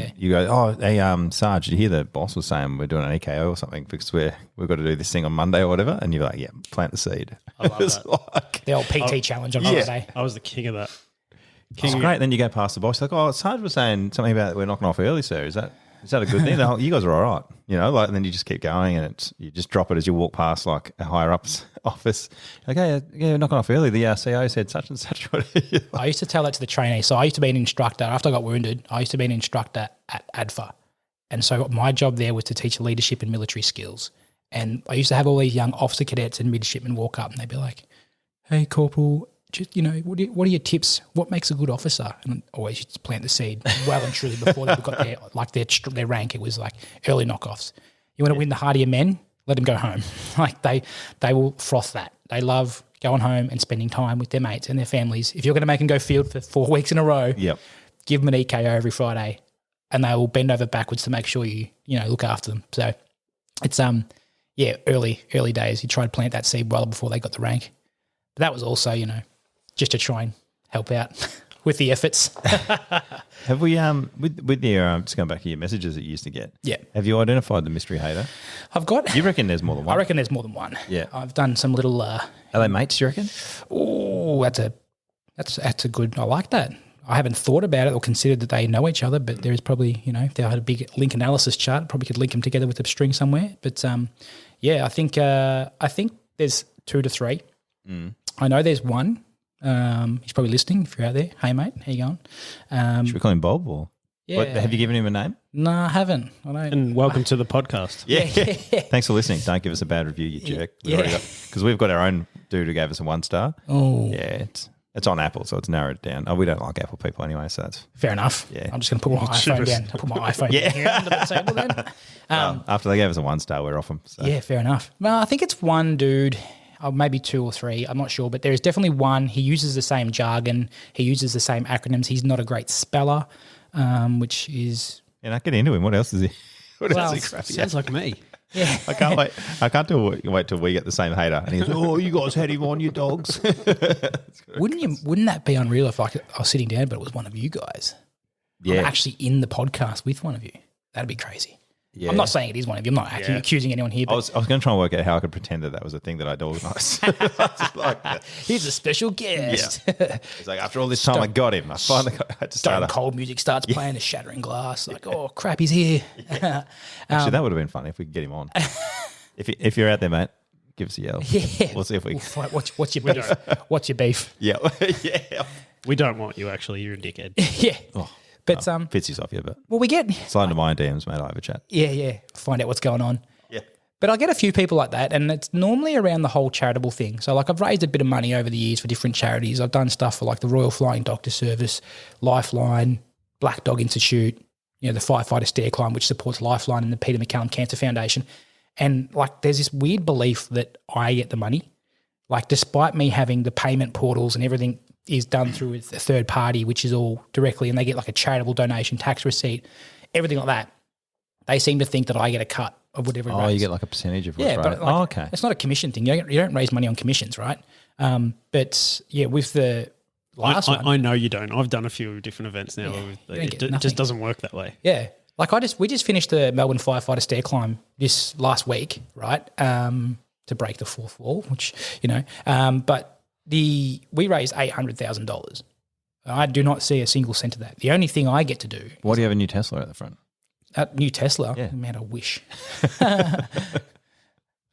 oh, hey, Sarge, did you hear the boss was saying we're doing an EKO or something because we've got to do this thing on Monday or whatever? And you're like, yeah, plant the seed. I love that. Like, the old PT challenge on Friday. I was the king of that. It's great. Then you go past the boss, like, oh, Sarge was saying something about we're knocking off early, sir. Is that a good thing? You guys are all right, and then you just keep going, and you just drop it as you walk past like a higher up's office. Okay, we're knocking off early. The CO said such and such. I used to tell that to the trainees. So I used to be an instructor after I got wounded. I used to be an instructor at ADFA, And so my job there was to teach leadership and military skills. And I used to have all these young officer cadets and midshipmen walk up and they'd be like, hey, Corporal, just, what are your tips? What makes a good officer? And I always used to plant the seed well and truly before they got their rank. It was like early knockoffs. You want to win the heart of your men? Let them go home. Like they will froth that. They love going home and spending time with their mates and their families. If you're going to make them go field for 4 weeks in a row, give them an EKO every Friday, and they will bend over backwards to make sure you look after them. So it's early days. You try to plant that seed well before they got the rank. But that was also just to try and help out with the efforts. Have we with your just going back to your messages that you used to get? Yeah. Have you identified the mystery hater? I've got. You reckon there's more than one? I reckon there's more than one. Yeah. I've done some little. Are they mates? Do you reckon? Oh, that's a good. I like that. I haven't thought about it or considered that they know each other, but there is probably if they had a big link analysis chart, probably could link them together with a string somewhere. But I think there's 2 to 3. I know there's one. He's probably listening if you're out there. Hey, mate, how you going? Should we call him Bob or? Yeah. What, have you given him a name? No, I haven't. I don't. And welcome to the podcast. Yeah. Thanks for listening. Don't give us a bad review, you jerk. Because we've got our own dude who gave us a 1 star. Oh. Yeah, it's on Apple, so it's narrowed down. Oh, we don't like Apple people anyway, so that's fair enough. Yeah. I'm just going to put my iPhone down. Put my iPhone down here under the table then. After they gave us a 1 star, we're off them. So. Yeah, fair enough. Well, I think it's one dude. Maybe 2 or 3, I'm not sure, but there is definitely one. He uses the same jargon. He uses the same acronyms. He's not a great speller, which is... Yeah, get into him. What else is he? Else is he crappy? Sounds like me. Yeah. I can't wait. I can't wait till we get the same hater. And he goes, oh, you guys had him on, you dogs. Wouldn't that be unreal if I was sitting down but it was one of you guys? Yeah. I'm actually in the podcast with one of you. That'd be crazy. Yeah. I'm not saying it is one of you. I'm not actually accusing anyone here. But I was going to try and work out how I could pretend that was a thing that I'd organised. He's a special guest. Yeah. It's like, after all this time, I got him. I finally had to start. Cold music starts playing, the shattering glass. Like, oh, crap, he's here. Actually, that would have been funny if we could get him on. If you're out there, mate, give us a yell. Yeah. We'll see if we can. What's your beef? What's your beef? Yeah. Yeah. We don't want you, actually. You're a dickhead. Yeah. Oh. But Fitzy's off you, but we get slide into my DMs, mate. I have a chat. Yeah. Find out what's going on. Yeah. But I get a few people like that, and it's normally around the whole charitable thing. So, I've raised a bit of money over the years for different charities. I've done stuff for the Royal Flying Doctor Service, Lifeline, Black Dog Institute, the Firefighter Stair Climb, which supports Lifeline and the Peter MacCallum Cancer Foundation. And there's this weird belief that I get the money, despite me having the payment portals and everything is done through a third party, which is all directly, and they get a charitable donation, tax receipt, everything like that. They seem to think that I get a cut of whatever. Oh, you get a percentage of what's right. But okay. It's not a commission thing. You don't raise money on commissions, right? But yeah, with the last one, I know you don't. I've done a few different events now. It just doesn't work that way. Yeah, we just finished the Melbourne Firefighter Stair Climb this last week, right? To break the 4th wall, which but. We raised $800,000. I do not see a single cent of that. The only thing I get to do. Why do you have a new Tesla at the front? New Tesla? Yeah. Man, I wish.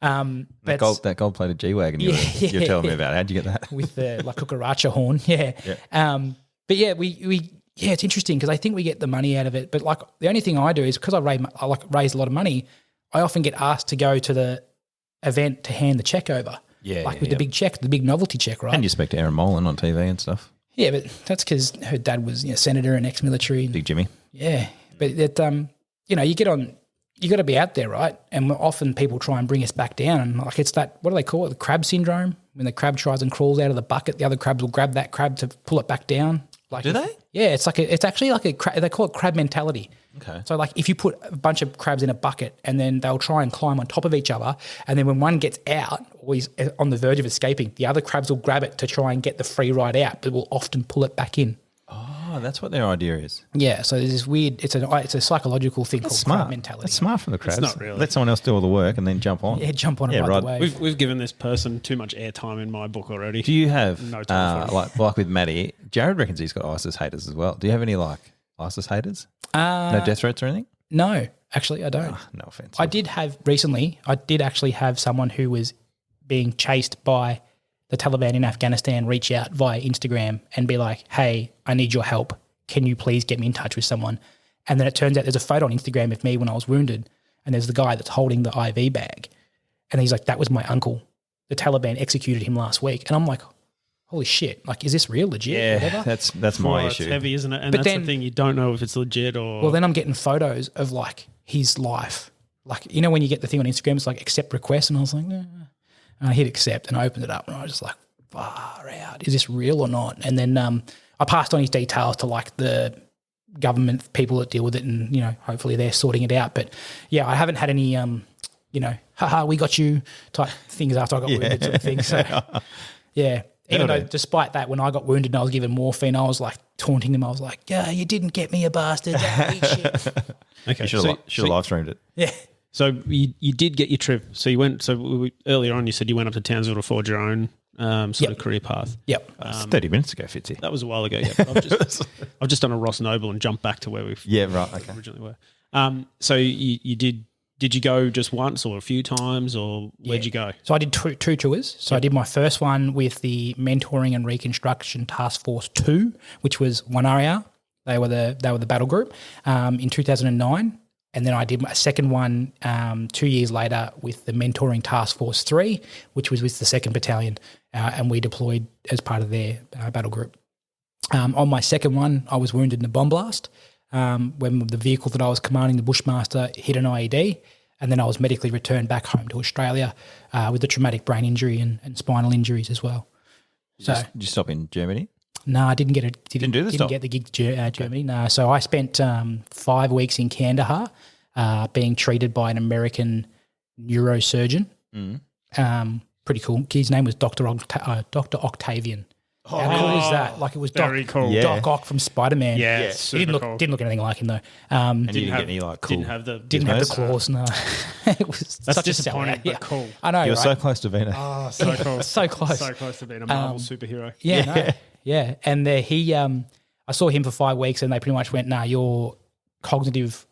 That gold-plated G-Wagon you're telling me about. How'd you get that? With the cucaracha horn, yeah. But yeah, it's interesting because I think we get the money out of it. But the only thing I do is because I raise a lot of money, I often get asked to go to the event to hand the check over. Yeah, with the big check, the big novelty check, right? And you speak to Erin Molan on TV and stuff. Yeah, but that's because her dad was senator and ex-military. Big Jimmy. Yeah, but that you get on, you got to be out there, right? And often people try and bring us back down, and it's that, what do they call it? The crab syndrome. When the crab tries and crawls out of the bucket, the other crabs will grab that crab to pull it back down. Do they? Yeah, it's actually they call it crab mentality. Okay. So if you put a bunch of crabs in a bucket and then they'll try and climb on top of each other, and then when one gets out or he's on the verge of escaping, the other crabs will grab it to try and get the free ride out, but will often pull it back in. Oh, that's what their idea is. Yeah, so there's this weird, it's a psychological thing called crab mentality. That's smart from the crabs. It's not really. Let someone else do all the work and then jump on. Yeah, jump on and ride the wave. We've given this person too much airtime in my book already. Do you have, no time for it. like with Maddie, Jared reckons he's got ISIS haters as well. Do you have any ISIS haters? No death threats or anything? No, actually I don't. No offense. I did actually have someone who was being chased by the Taliban in Afghanistan reach out via Instagram and be like, hey, I need your help. Can you please get me in touch with someone? And then it turns out there's a photo on Instagram of me when I was wounded, and there's the guy that's holding the IV bag. And he's like, that was my uncle. The Taliban executed him last week. And I'm like, holy shit, like, is this real, legit? Yeah, whatever? that's my issue. It's heavy, isn't it? And But that's then- the thing, you don't know if it's legit or... Well, then I'm getting photos of like his life. Like, you know, when you get the thing on Instagram, it's like accept request. And I was like, nah. And I hit accept and I opened it up and I was just like, far out. Is this real or not? And then I passed on his details to like the government people that deal with it, and, you know, hopefully they're sorting it out. But yeah, I haven't had any, you know, haha, we got you type things after I got wounded sort of thing. So yeah. Even though despite that, when I got wounded and I was given morphine, I was like taunting them. I was like, yeah, you didn't get me, a bastard. Eat shit. Okay, you should have live streamed it. Yeah. So you did get your trip. So you went. So earlier on, you said you went up to Townsville to forge your own sort of career path. Yep. It's 30 minutes ago, Fitzy. That was a while ago. Yeah, but I've just done a Ross Noble and jumped back to where we originally were. So you did. Did you go just once or a few times, or where'd you go? So I did two tours. So I did my first one with the Mentoring and Reconstruction Task Force 2, which was 1RAR. They were the battle group in 2009. And then I did my second one 2 years later with the Mentoring Task Force 3, which was with the 2nd Battalion, and we deployed as part of their battle group. On my second one, I was wounded in a bomb blast when the vehicle that I was commanding, the Bushmaster, hit an IED, and then I was medically returned back home to Australia with a traumatic brain injury and spinal injuries as well. Did you stop in Germany? No, I didn't get it. Didn't get the gig to Germany. No, so I spent 5 weeks in Kandahar, being treated by an American neurosurgeon. Pretty cool. His name was Dr. Octavian. How cool is that? Like, it was very cool. Doc Ock from Spider-Man. Yeah, he didn't look anything like him though. And you didn't get any like cool. Didn't have the claws. No, it was That's such disappointing, a but cool. I know. You were right? so close to being Oh, so cool. So close. So close to being a Marvel superhero. Yeah. And I saw him for 5 weeks, and they pretty much went, "Nah, your cognitive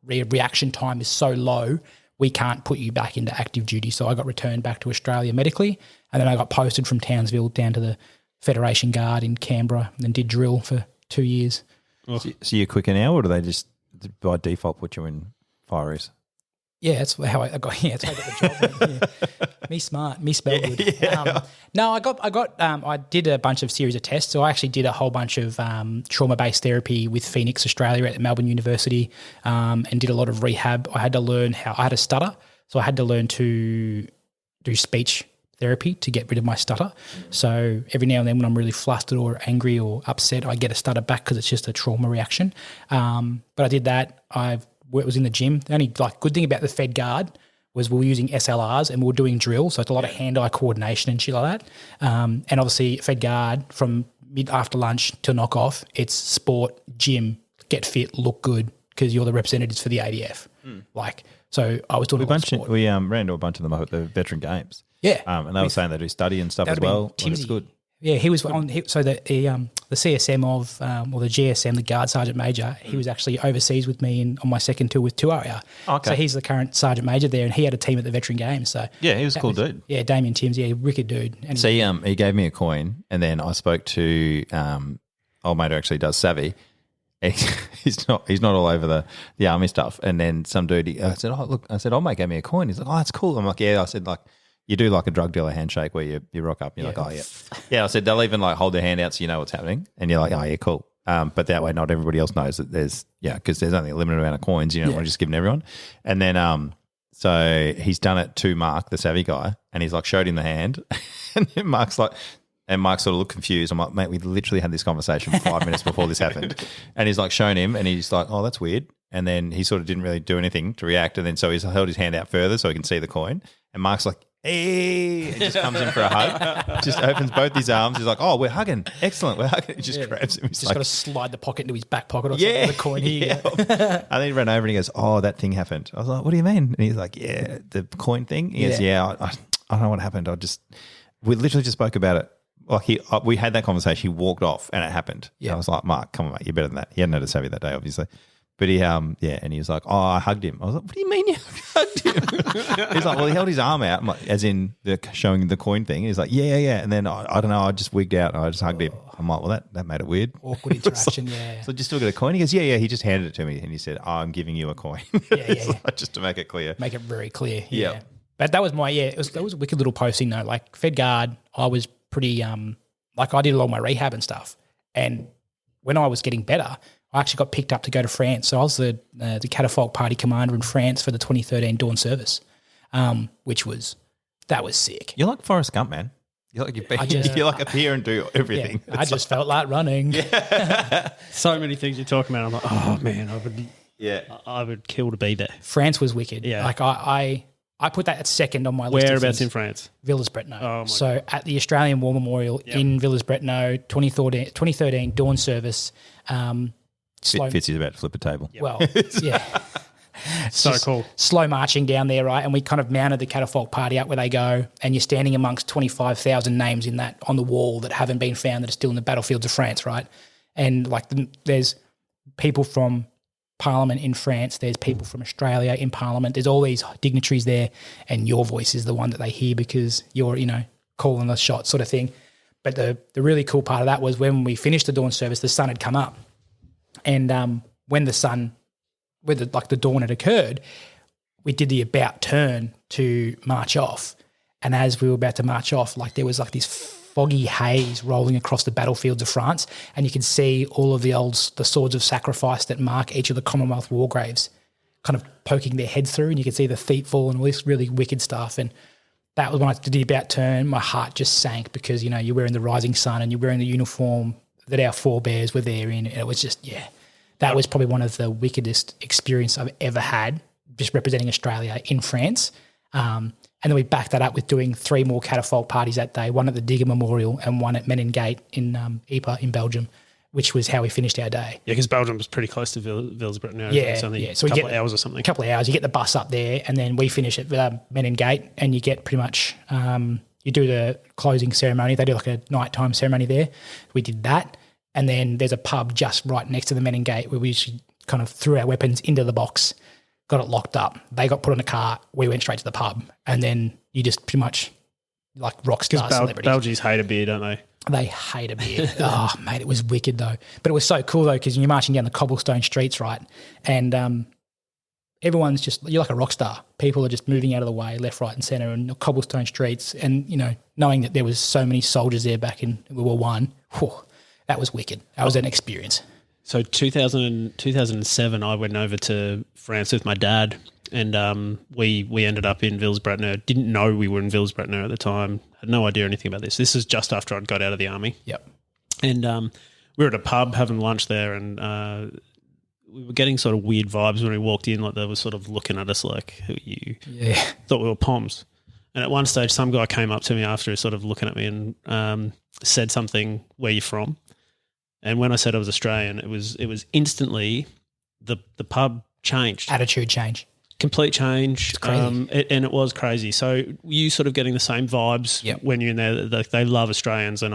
reaction time is so low, we can't put you back into active duty." So I got returned back to Australia medically, and then I got posted from Townsville down to the Federation Guard in Canberra, and then did drill for 2 years. So you're quicker now, or do they just by default put you in fireys? Yeah, that's how I got. Yeah, that's how I got the job. Yeah. Me smart, me spell good. Yeah. No, I did a bunch of series of tests. So I actually did a whole bunch of trauma-based therapy with Phoenix, Australia, at Melbourne University, and did a lot of rehab. I had to learn I had a stutter, so I had to learn to do speech therapy to get rid of my stutter. So every now and then when I'm really flustered or angry or upset, I get a stutter back because it's just a trauma reaction. But I did that. I was in the gym. The only good thing about the Fed Guard was we were using SLRs and we were doing drills, so it's a lot of hand-eye coordination and shit like that. And obviously Fed Guard, from after lunch till knock off, it's sport, gym, get fit, look good, because you're the representatives for the ADF. So I was doing a lot of sport. We ran to a bunch of them up at the Veteran Games. Yeah. And they were saying they do study and stuff as well. It's good. Yeah, he was on. So the CSM of or the GSM, the Guard Sergeant Major, he was actually overseas with me on my second tour with 2RAR. Okay. So he's the current Sergeant Major there, and he had a team at the Veteran Games. So yeah, he was a cool dude. Yeah, Damien Timms, wicked dude. And so he gave me a coin, and then I spoke to old mate who actually does Savvy. He's not all over the army stuff. And then some dude, I said, old mate gave me a coin. He's like, oh, that's cool. I'm like, yeah. I said, like, you do like a drug dealer handshake where you rock up. You're like, oh, yeah. Yeah, I said, they'll even like hold their hand out so you know what's happening. And you're like, oh, yeah, cool. But that way not everybody else knows that because there's only a limited amount of coins. You don't want to just give them to everyone. And then so he's done it to Mark, the Savvy guy, and he's like showed him the hand. And then Mark sort of looked confused. I'm like, mate, we literally had this conversation 5 minutes before this happened. And he's like shown him, and he's like, oh, that's weird. And then he sort of didn't really do anything to react. And then so he's held his hand out further so he can see the coin. And Mark's like, hey, and just comes in for a hug, just opens both his arms. He's like, oh, we're hugging. Excellent. We're hugging. He just grabs him. He's just got to slide the pocket into his back pocket or something with a coin. Here you go. And then he ran over and he goes, oh, that thing happened. I was like, what do you mean? And he's like, yeah, the coin thing. He goes, yeah, I don't know what happened. We literally just spoke about it. Like we had that conversation. He walked off and it happened. Yeah. I was like, Mark, come on, mate, you're better than that. He hadn't had a Savvy that day, obviously. But he, and he was like, "Oh, I hugged him." I was like, "What do you mean you hugged him?" He's like, "Well, he held his arm out, as in showing the coin thing." He's like, "Yeah." And then I don't know, I just wigged out and I just hugged him. I'm like, "Well, that made it weird." Awkward interaction, yeah. So just still get a coin. He goes, "Yeah." He just handed it to me and he said, "I'm giving you a coin." Yeah. Just to make it clear. Make it very clear. Yeah. Yeah. But that was that was a wicked little posting though. Like FedGuard, I was pretty like I did a lot of my rehab and stuff. And when I was getting better, I actually got picked up to go to France. So I was the catafalque party commander in France for the 2013 Dawn service, that was sick. You're like Forrest Gump, man. You're like appear and do everything. Yeah, I just felt like running. Yeah. So many things you're talking about. I'm like, oh man, I would kill to be there. France was wicked. Yeah. Like I put that at second on my list. Whereabouts in France? Villers-Bretonneux. Oh, so at the Australian War Memorial in Villers-Bretonneux, 2013 Dawn service. Fitzy's about to flip a table. Well, yeah. So cool. Slow marching down there, right? And we kind of mounted the catafalque party up where they go, and you're standing amongst 25,000 names on the wall that haven't been found that are still in the battlefields of France, right? And like there's people from Parliament in France, there's people from Australia in Parliament, there's all these dignitaries there, and your voice is the one that they hear because you're, calling the shot sort of thing. But the really cool part of that was when we finished the dawn service, the sun had come up. And when the dawn had occurred, we did the about turn to march off. And as we were about to march off, like there was like this foggy haze rolling across the battlefields of France, and you could see all of the swords of sacrifice that mark each of the Commonwealth war graves kind of poking their heads through, and you could see the feet fall and all this really wicked stuff. And that was when I did the about turn, my heart just sank because, you're wearing the rising sun and you're wearing the uniform that our forebears were there in. And it was just, that was probably one of the wickedest experience I've ever had, just representing Australia in France. And then we backed that up with doing 3 more catafalque parties that day, one at the Digger Memorial and one at Menin Gate in Ypres in Belgium, which was how we finished our day. Yeah, because Belgium was pretty close to Villers-Bretonneux. Yeah, it's only so a couple of hours or something. A couple of hours. You get the bus up there and then we finish at Menin Gate and you get pretty much you do the closing ceremony. They do like a nighttime ceremony there. We did that. And then there's a pub just right next to the Menin Gate where we kind of threw our weapons into the box, got it locked up. They got put on a car. We went straight to the pub. And then you just pretty much like rock star celebrities. Belgians hate a beer, don't they? They hate a beer. Oh, mate, it was wicked though. But it was so cool though because you're marching down the cobblestone streets, right? And everyone's you're like a rock star. People are just moving out of the way, left, right and centre and cobblestone streets. And, knowing that there was so many soldiers there back in World War One, that was wicked. That was an experience. So 2007, I went over to France with my dad and we ended up in Villers-Bretonneux. Didn't know we were in Villers-Bretonneux at the time. Had no idea anything about this. This is just after I'd got out of the army. Yep. And we were at a pub having lunch there and we were getting sort of weird vibes when we walked in, like they were sort of looking at us like, who are you? Yeah. Thought we were Poms. And at one stage, some guy came up to me after sort of looking at me and said something, where you from? And when I said I was Australian, it was instantly the pub changed. Attitude change. Complete change. It's crazy. And it was crazy. So you sort of getting the same vibes when you're in there. They love Australians and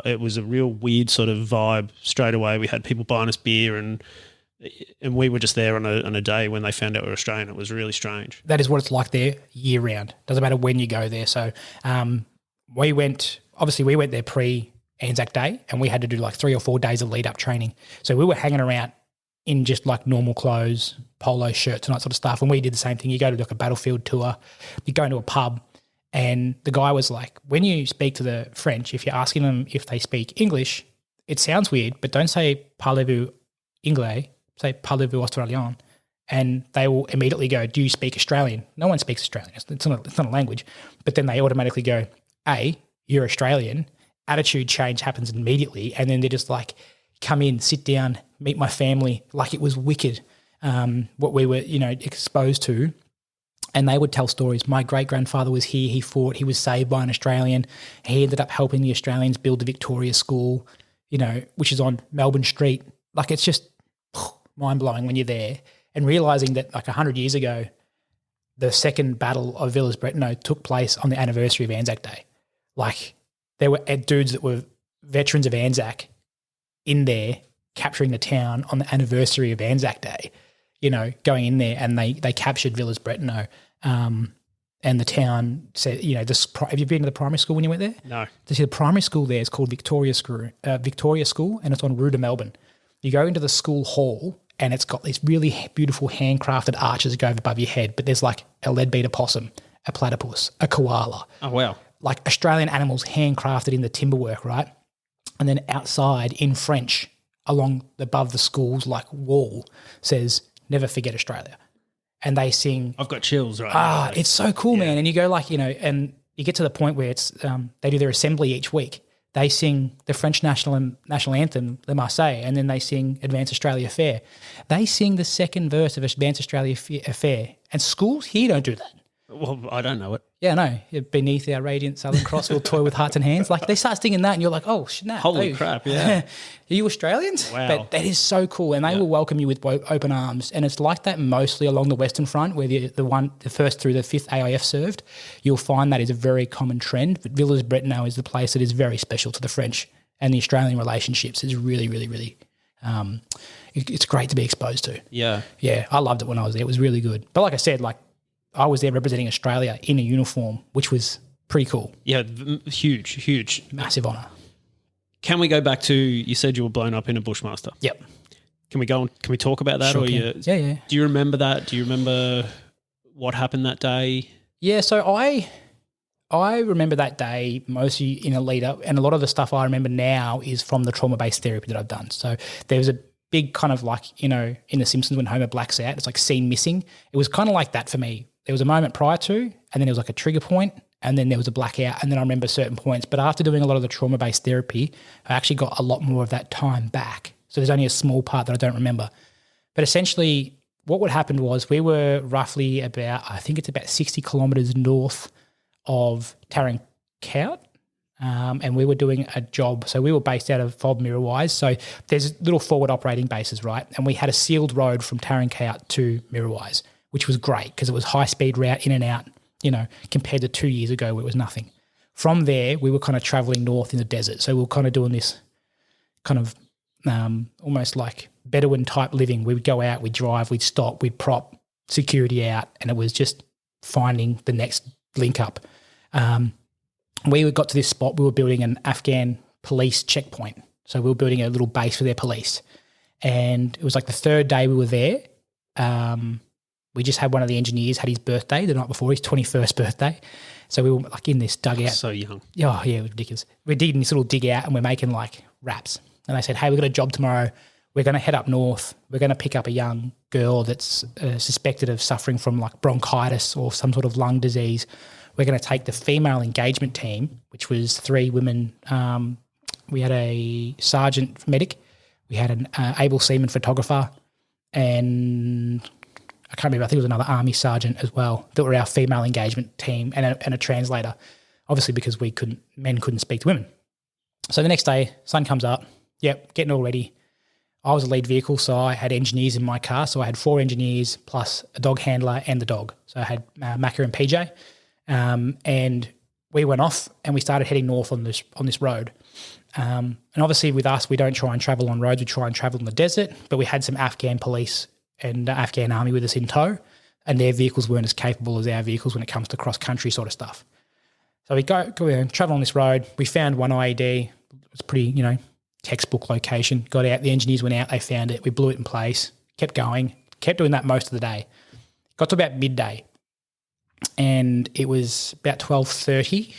it was a real weird sort of vibe straight away. We had people buying us beer and we were just there on a day when they found out we were Australian. It was really strange. That is what it's like there year round. Doesn't matter when you go there. So we went there pre-Anzac Day and we had to do like 3 or 4 days of lead-up training. So we were hanging around in just like normal clothes, polo shirts and that sort of stuff. And we did the same thing. You go to like a battlefield tour, you go into a pub and the guy was like, when you speak to the French, if you're asking them if they speak English, it sounds weird, but don't say parlez-vous anglais, say parlez-vous australien. And they will immediately go, do you speak Australian? No one speaks Australian. It's not a language. But then they automatically go, A, you're Australian. Attitude change happens immediately. And then they're just like, come in, sit down, meet my family. Like it was wicked what we were, exposed to. And they would tell stories. My great-grandfather was here. He fought. He was saved by an Australian. He ended up helping the Australians build the Victoria School, which is on Melbourne Street. Like it's just mind-blowing when you're there and realising that like 100 years ago, the second battle of Villers-Bretonneux took place on the anniversary of Anzac Day. Like there were dudes that were veterans of Anzac in there capturing the town on the anniversary of Anzac Day. going in there, and they captured Villers-Bretonneux. And the town said, have you been to the primary school when you went there? No. The primary school there is called Victoria School, and it's on Rue de Melbourne. You go into the school hall, and it's got these really beautiful handcrafted arches that go over above your head, but there's like a leadbeater possum, a platypus, a koala. Oh, wow. Like Australian animals handcrafted in the timberwork, right? And then outside in French, above the school's like wall, says, "Never forget Australia." And they sing. I've got chills right now. It's so cool, man. And you go and you get to the point where it's they do their assembly each week. They sing the French national anthem, the Marseillaise, and then they sing Advance Australia Fair. They sing the second verse of Advance Australia Fair. And schools here don't do that. Well, I don't know it. Yeah, no. Beneath our radiant Southern Cross, we'll toy with hearts and hands. Like they start singing that, and you're like, "Oh, snap! Holy crap! Yeah, are you Australians?" Wow, but that is so cool, and they will welcome you with open arms. And it's like that mostly along the Western Front, where the first through the fifth AIF served. You'll find that is a very common trend. But Villers-Bretonneux is the place that is very special to the French and the Australian relationships. Is really, really, really. It's great to be exposed to. Yeah, I loved it when I was there. It was really good. But like I said, I was there representing Australia in a uniform, which was pretty cool. Yeah, huge. Massive honour. Can we go back to, you said you were blown up in a Bushmaster? Yep. Can we talk about that? Sure Yeah. Do you remember that? Do you remember what happened that day? Yeah, so I remember that day mostly in a lead up, and a lot of the stuff I remember now is from the trauma-based therapy that I've done. So there was a big kind of in The Simpsons when Homer blacks out, it's like scene missing. It was kind of like that for me. There was a moment prior to, and then there was like a trigger point, and then there was a blackout, and then I remember certain points. But after doing a lot of the trauma-based therapy, I actually got a lot more of that time back. So there's only a small part that I don't remember. But essentially what would happen was we were roughly about 60 kilometres north of Taron Cout, and we were doing a job. So we were based out of Fob Mirrorwise. So there's little forward operating bases, right? And we had a sealed road from Taron Cout to Mirrorwise, which was great because it was high-speed route in and out, compared to 2 years ago where it was nothing. From there, we were kind of travelling north in the desert. So we were kind of doing this kind of almost like Bedouin-type living. We would go out, we'd drive, we'd stop, we'd prop security out, and it was just finding the next link up. We got to this spot, we were building an Afghan police checkpoint. So we were building a little base for their police. And it was like the third day we were there. We just had one of the engineers had his birthday the night before, his 21st birthday. So we were like in this dugout. So young. Oh, yeah, it was ridiculous. We're digging this little dig out and we're making like wraps. And they said, "Hey, we've got a job tomorrow. We're going to head up north. We're going to pick up a young girl that's suspected of suffering from like bronchitis or some sort of lung disease. We're going to take the female engagement team, which was 3 women. We had a sergeant medic. We had an able seaman photographer, and I can't remember, I think it was another army sergeant as well that were our female engagement team, and a translator, obviously because men couldn't speak to women. So the next day, sun comes up, getting all ready. I was a lead vehicle, so I had engineers in my car. So I had 4 engineers plus a dog handler and the dog. So I had Macca and PJ, and we went off and we started heading north on this road. And obviously with us, we don't try and travel on roads, we try and travel in the desert, but we had some Afghan police and Afghan army with us in tow, and their vehicles weren't as capable as our vehicles when it comes to cross-country sort of stuff. So we go travel on this road. We found one IED. It was pretty, textbook location. Got out, the engineers went out, they found it. We blew it in place, kept going, kept doing that most of the day. Got to about midday, and it was about 12:30,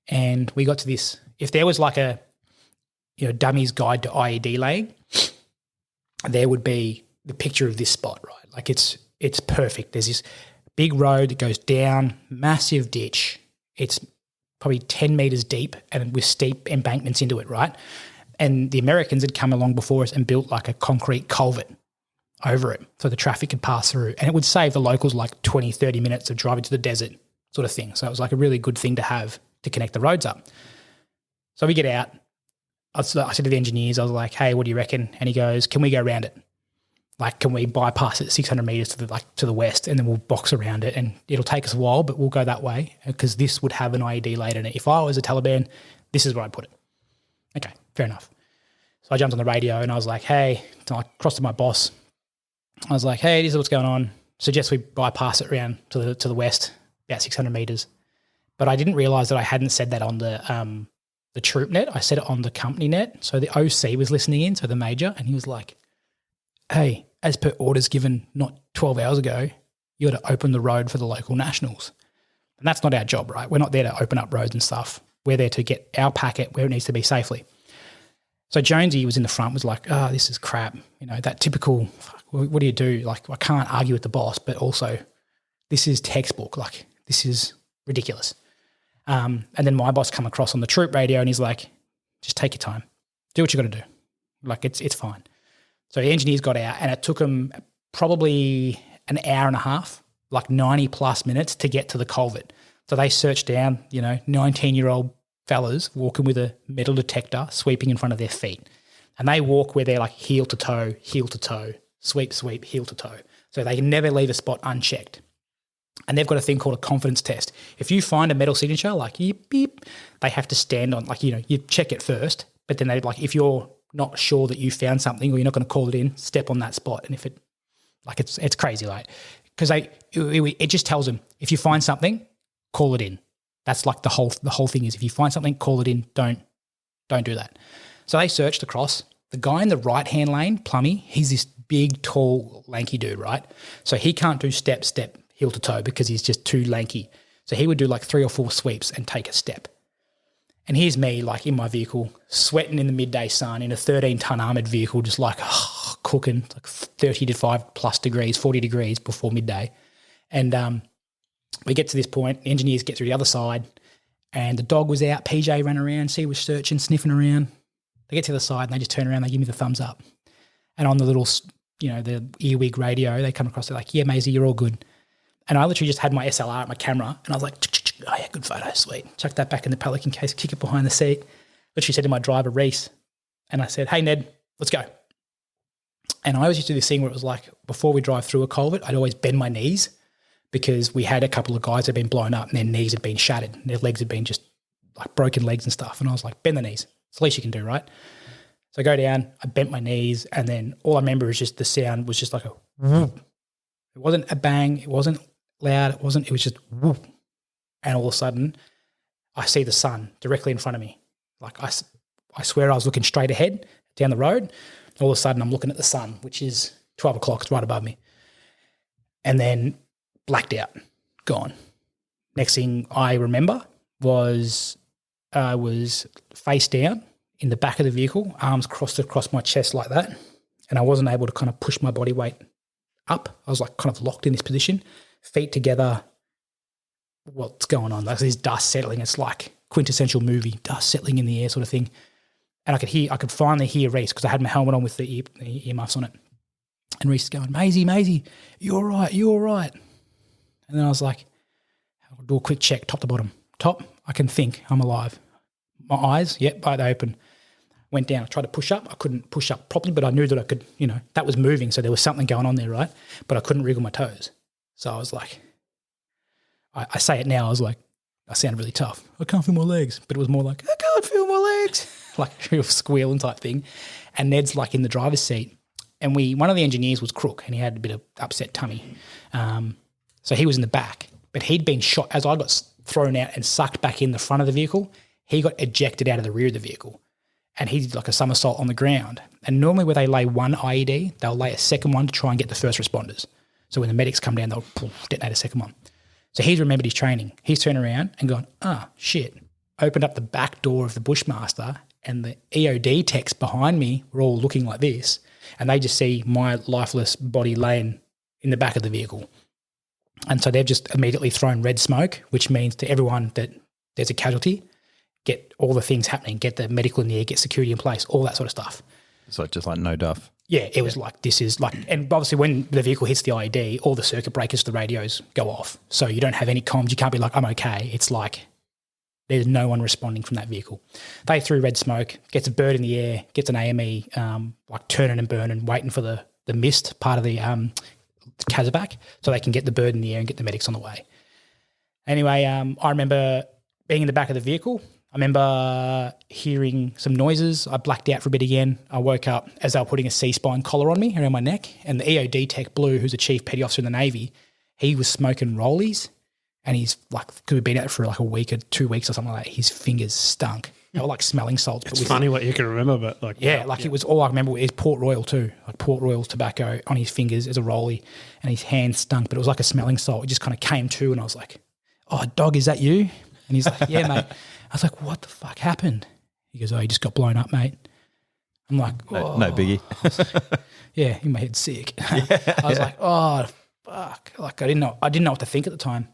and we got to this. If there was like a dummy's guide to IED laying, there would be the picture of this spot, right? Like it's perfect. There's this big road that goes down, massive ditch. It's probably 10 metres deep and with steep embankments into it, right? And the Americans had come along before us and built like a concrete culvert over it so the traffic could pass through. And it would save the locals like 20, 30 minutes of driving to the desert sort of thing. So it was like a really good thing to have to connect the roads up. So we get out. I said to the engineers, I was like, "Hey, what do you reckon?" And he goes, "Can we go around it? Like, can we bypass it 600 metres to the west, and then we'll box around it, and it'll take us a while, but we'll go that way because this would have an IED later in it. If I was a Taliban, this is where I'd put it." Okay, fair enough. So I jumped on the radio and I was like, "Hey," so I crossed to my boss. I was like, hey, this is what's going on. Suggest we bypass it around to the west, about 600 metres. But I didn't realise that I hadn't said that on the troop net. I said it on the company net. So the OC was listening in, so the major, and he was like, hey, as per orders given not 12 hours ago, you got to open the road for the local nationals. And that's not our job, right? We're not there to open up roads and stuff. We're there to get our packet where it needs to be safely. So Jonesy was in the front, was like, this is crap. You know, that typical, what do you do? Like, I can't argue with the boss, but also this is textbook. Like, this is ridiculous. And then my boss come across on the troop radio and he's like, just take your time. Do what you got to do. Like, it's fine. So the engineers got out and it took them probably an hour and a half, like 90 plus minutes to get to the culvert. So they searched down, 19-year-old fellas walking with a metal detector sweeping in front of their feet. And they walk where they're like heel to toe, sweep, heel to toe. So they can never leave a spot unchecked. And they've got a thing called a confidence test. If you find a metal signature, like beep, beep, they have to stand on, like, you check it first, but then they like, if you're not sure that you found something or you're not going to call it in, step on that spot. And if it, like, it's crazy, like, because it just tells them, if you find something, call it in. That's like the whole thing is, if you find something, call it in. Don't do that. So they searched across. The guy in the right-hand lane, Plummy, he's this big, tall, lanky dude, right? So he can't do step, heel to toe because he's just too lanky. So he would do like 3 or 4 sweeps and take a step. And here's me, like in my vehicle, sweating in the midday sun in a 13-ton armoured vehicle, just like cooking, like 35 plus degrees, 40 degrees before midday. And we get to this point, the engineers get through the other side, and the dog was out, PJ ran around, she was searching, sniffing around. They get to the side and they just turn around, they give me the thumbs up. And on the little, the earwig radio, they come across, they're like, yeah, Maisie, you're all good. And I literally just had my SLR at my camera and I was like, oh yeah, good photo, sweet. Chuck that back in the Pelican case, kick it behind the seat. Literally said to my driver, Reese, and I said, hey, Ned, let's go. And I always used to do this thing where it was like, before we drive through a culvert, I'd always bend my knees because we had a couple of guys that had been blown up and their knees had been shattered. Their legs had been just like broken legs and stuff. And I was like, bend the knees. It's the least you can do, right? So I go down, I bent my knees, and then all I remember is just the sound was just like a whoop. It wasn't a bang. It wasn't loud. It was just whoop. And all of a sudden, I see the sun directly in front of me. Like I swear I was looking straight ahead down the road. All of a sudden, I'm looking at the sun, which is 12 o'clock. It's right above me. And then blacked out, gone. Next thing I remember was I was face down in the back of the vehicle, arms crossed across my chest like that, and I wasn't able to kind of push my body weight up. I was like kind of locked in this position, feet together. What's going on? There's dust settling. It's like quintessential movie, dust settling in the air sort of thing. And I could finally hear Reese because I had my helmet on with the earmuffs on it. And Reese is going, Maisie, you all right? And then I was like, I'll do a quick check, top to bottom. Top, I can think, I'm alive. My eyes, yep, they open. Went down, I tried to push up. I couldn't push up properly, but I knew that I could, that was moving. So there was something going on there, right? But I couldn't wriggle my toes. So I was like, I say it now, I was like, I sound really tough. I can't feel my legs. But it was more like, I can't feel my legs. Like a real squealing type thing. And Ned's like in the driver's seat. And one of the engineers was crook and he had a bit of upset tummy. So he was in the back. But he'd been shot, as I got thrown out and sucked back in the front of the vehicle, he got ejected out of the rear of the vehicle. And he did like a somersault on the ground. And normally where they lay one IED, they'll lay a second one to try and get the first responders. So when the medics come down, they'll detonate a second one. So he's remembered his training. He's turned around and gone, shit. Opened up the back door of the Bushmaster and the EOD techs behind me were all looking like this. And they just see my lifeless body laying in the back of the vehicle. And so they've just immediately thrown red smoke, which means to everyone that there's a casualty, get all the things happening, get the medical in the air, get security in place, all that sort of stuff. So just like no duff. Yeah, it was like, this is like, and obviously when the vehicle hits the IED, all the circuit breakers, the radios go off. So you don't have any comms. You can't be like, I'm okay. It's like there's no one responding from that vehicle. They threw red smoke, gets a bird in the air, gets an AME, like turning and burning, waiting for the mist part of the Kazabak so they can get the bird in the air and get the medics on the way. Anyway, I remember being in the back of the vehicle. I remember hearing some noises. I blacked out for a bit again. I woke up as they were putting a C-spine collar on me around my neck, and the EOD tech, Blue, who's a chief petty officer in the Navy, he was smoking rollies, and he's like, could have been out for like a week or 2 weeks or something like that. His fingers stunk. They were like smelling salts. It's funny what you can remember, but like... Yeah, it was all I remember is Port Royal too, like Port Royal tobacco on his fingers as a rollie, and his hands stunk, but it was like a smelling salt. It just kind of came to, and I was like, oh, dog, is that you? And he's like, yeah, mate. I was like, what the fuck happened? He goes, oh, you just got blown up, mate. I'm like, oh. No biggie. Yeah, in my head sick. I was like, oh, fuck. Like I didn't know what to think at the time.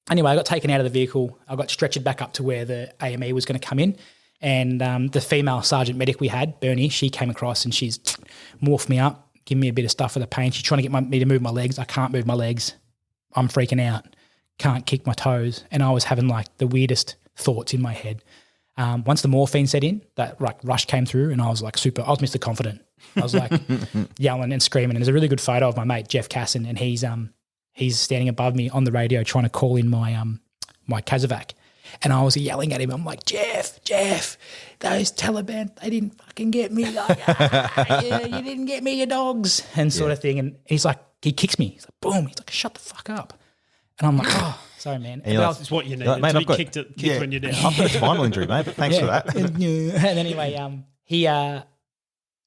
Anyway, I got taken out of the vehicle. I got stretchered back up to where the AME was going to come in. And the female sergeant medic we had, Bernie, she came across and she's morphed me up, given me a bit of stuff for the pain. She's trying to get me to move my legs. I can't move my legs. I'm freaking out. Can't kick my toes. And I was having like the weirdest thoughts in my head. Once the morphine set in, that like rush came through, and I was like I was Mr. Confident. I was like yelling and screaming. And there's a really good photo of my mate Jeff Casson, and he's standing above me on the radio trying to call in my my Kazovac. And I was yelling at him. I'm like, Jeff, those Taliban, they didn't fucking get me. Like, yeah, you didn't get me, you dogs, and sort of thing. And he's like, he kicks me. He's like, boom. He's like, shut the fuck up. And I'm like, oh, sorry, man. And That's what you need. Like, mate, to be kicked when you're down. I've got a spinal injury, mate, but thanks for that. And anyway,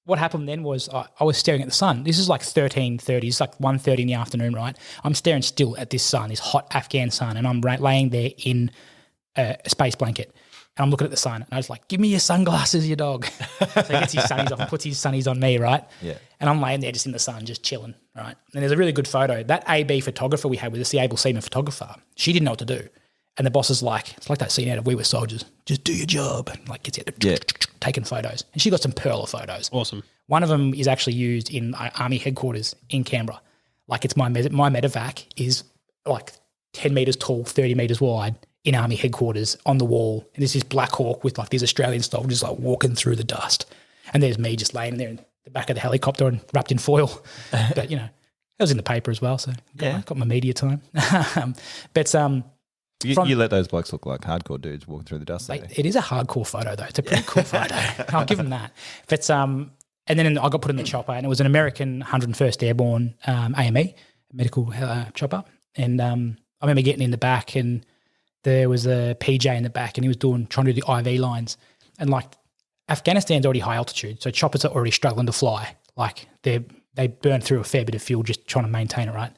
what happened then was I was staring at the sun. This is like 13:30. It's like 1:30 in the afternoon, right? I'm staring still at this sun, this hot Afghan sun, and I'm laying there in a space blanket. And I'm looking at the sun, and I was like, give me your sunglasses, you dog. So he gets his sunnies off and puts his sunnies on me, right? Yeah. And I'm laying there just in the sun, just chilling, right? And there's a really good photo. That AB photographer we had with us, the able seaman photographer, she didn't know what to do. And the boss is like, it's like that scene out of We Were Soldiers, just do your job. And like gets out there, taking photos. And she got some perler photos. Awesome. One of them is actually used in Army headquarters in Canberra. Like it's my medevac is like 10 metres tall, 30 metres wide, in Army headquarters on the wall. And there's this Black Hawk with like these Australian soldiers like walking through the dust. And there's me just laying there in the back of the helicopter and wrapped in foil. But, you know, it was in the paper as well, so got my media time. You let those blokes look like hardcore dudes walking through the dust. It is a hardcore photo though. It's a pretty cool photo. I'll give them that. But and then I got put in the chopper, and it was an American 101st Airborne AME, medical chopper. And I remember getting in the back, and there was a PJ in the back, and he was trying to do the IV lines. And like Afghanistan's already high altitude, so choppers are already struggling to fly. Like they burn through a fair bit of fuel just trying to maintain it, right?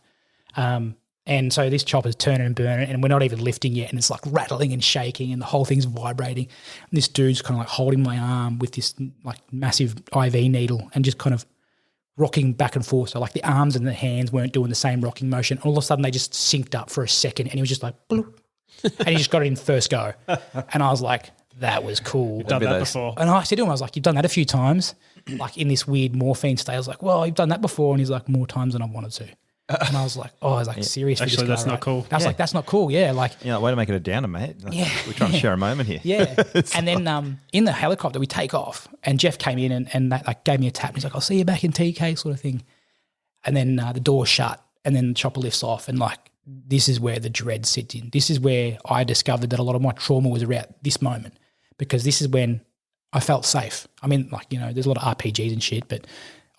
And so this chopper's turning and burning, and we're not even lifting yet, and it's like rattling and shaking, and the whole thing's vibrating. And this dude's kind of like holding my arm with this like massive IV needle and just kind of rocking back and forth. So like the arms and the hands weren't doing the same rocking motion. All of a sudden they just synced up for a second, and he was just like, bloop. And he just got it in first go. And I was like, that was cool. You've done that before. And I said to him, I was like, you've done that a few times, like in this weird morphine state. I was like, well, you've done that before. And he's like, more times than I wanted to. And I was like, serious. Actually, that's not cool. I was like, that's not cool. Yeah. Like, way to make it a downer, mate. Like, we're trying to share a moment here. Yeah. And then in the helicopter, we take off, and Jeff came in and that like gave me a tap. He's like, I'll see you back in TK sort of thing. And then the door shut, and then the chopper lifts off, and like, this is where the dread sits in. This is where I discovered that a lot of my trauma was around this moment, because this is when I felt safe. I mean, like, you know, there's a lot of RPGs and shit, but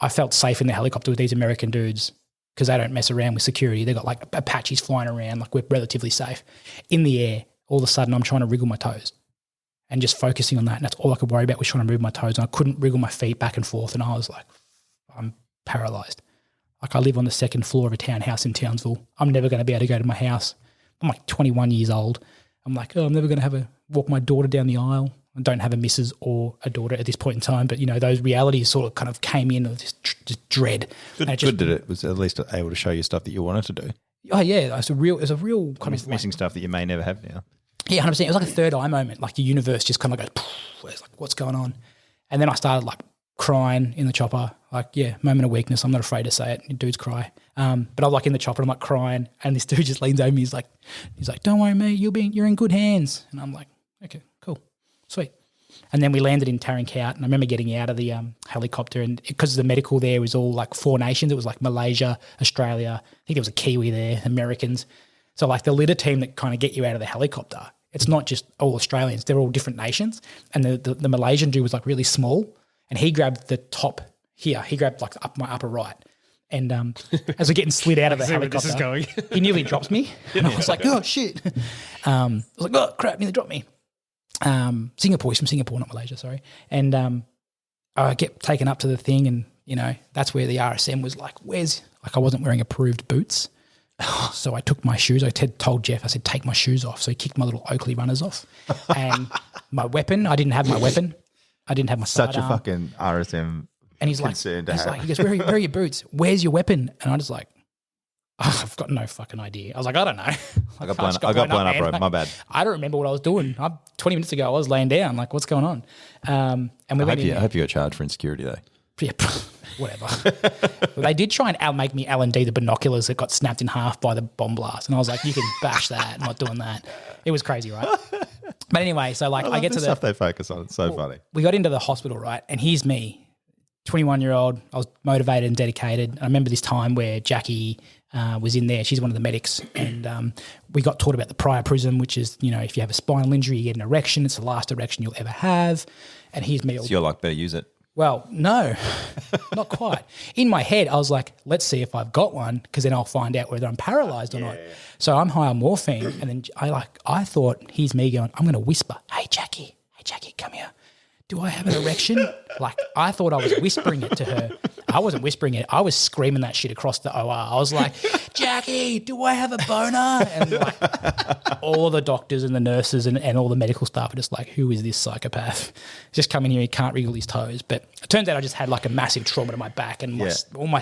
I felt safe in the helicopter with these American dudes because they don't mess around with security. They got like Apaches flying around, like we're relatively safe. In the air, all of a sudden I'm trying to wriggle my toes and just focusing on that. And that's all I could worry about was trying to move my toes. And I couldn't wriggle my feet back and forth. And I was like, I'm paralyzed. Like I live on the second floor of a townhouse in Townsville. I'm never going to be able to go to my house. I'm like 21 years old. I'm like, I'm never going to walk my daughter down the aisle. I don't have a missus or a daughter at this point in time. But, you know, those realities sort of kind of came in of just dread. Good that it was at least able to show you stuff that you wanted to do. Oh, yeah. It was a real kind of missing stuff that you may never have now. Yeah, 100%. It was like a third eye moment. Like the universe just kind of goes, it's like, what's going on? And then I started like crying in the chopper. Like, moment of weakness. I'm not afraid to say it. Dudes cry. But I was like in the chopper, I'm like crying, and this dude just leans over me. He's like, don't worry, mate. You're in good hands. And I'm like, okay, cool, sweet. And then we landed in Tarinkout, and I remember getting out of the helicopter, and because the medical there was all like 4 nations. It was like Malaysia, Australia. I think there was a Kiwi there, Americans. So like the litter team that kind of get you out of the helicopter, it's not just all Australians. They're all different nations. And the Malaysian dude was like really small, and he grabbed the top here. He grabbed like up my upper right. And as we're getting slid out of the helicopter, this is going. he nearly drops me. And I was like, oh, shit. I was like, oh, crap, nearly dropped me. Singapore, he's from Singapore, not Malaysia, sorry. And I get taken up to the thing, and, you know, that's where the RSM was like, I wasn't wearing approved boots. So I took my shoes. I told Jeff, I said, take my shoes off. So he kicked my little Oakley runners off. And my weapon, I didn't have my weapon. I didn't have my sidearm. Such a fucking RSM. And he's like, he goes, where are your boots? Where's your weapon? And I was like, I've got no fucking idea. I was like, I don't know. I got blown up, bro. My bad. I don't remember what I was doing. 20 minutes ago, I was laying down. Like, what's going on? And we went in. I hope you got charged for insecurity, though. Yeah, whatever. They did try and make me L&D the binoculars that got snapped in half by the bomb blast. And I was like, you can bash that. I'm not doing that. It was crazy, right? But anyway, so like I get to the stuff they focus on. It's so funny. We got into the hospital, right? And here's me. 21-year-old, I was motivated and dedicated. I remember this time where Jackie was in there. She's one of the medics, and we got taught about the priapism, which is, you know, if you have a spinal injury, you get an erection. It's the last erection you'll ever have. And here's me. So you're like, better use it. Well, no, not quite. In my head, I was like, let's see if I've got one, because then I'll find out whether I'm paralyzed or not. Yeah. So I'm high on morphine, and then I thought, here's me going, I'm going to whisper, hey, Jackie, come here. Do I have an erection? Like, I thought I was whispering it to her. I wasn't whispering it. I was screaming that shit across the OR. I was like, Jackie, do I have a boner? And like all the doctors and the nurses and all the medical staff are just like, who is this psychopath? Just come in here, he can't wriggle his toes. But it turns out I just had like a massive trauma to my back, and all my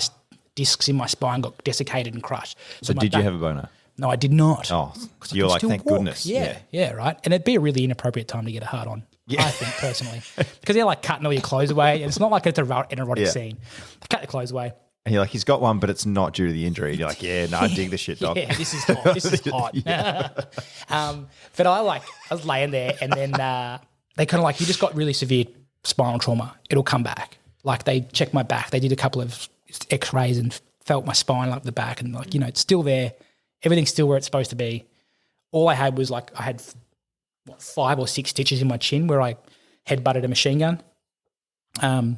discs in my spine got desiccated and crushed. So did you have a boner? No, I did not. Oh, so you're like, thank goodness. Yeah, right. And it'd be a really inappropriate time to get a hard on. Yeah. I think, personally. Because they're like cutting all your clothes away. And it's not like it's an erotic scene. They cut your clothes away. And you're like, he's got one, but it's not due to the injury. And you're like, I dig the shit, dog. Yeah, this is hot. But I was laying there, and then they kind of like, you just got really severe spinal trauma. It'll come back. Like, they checked my back. They did a couple of x-rays and felt my spine up the back, and like, you know, it's still there. Everything's still where it's supposed to be. All I had was like, I had 5 or 6 stitches in my chin where I headbutted a machine gun.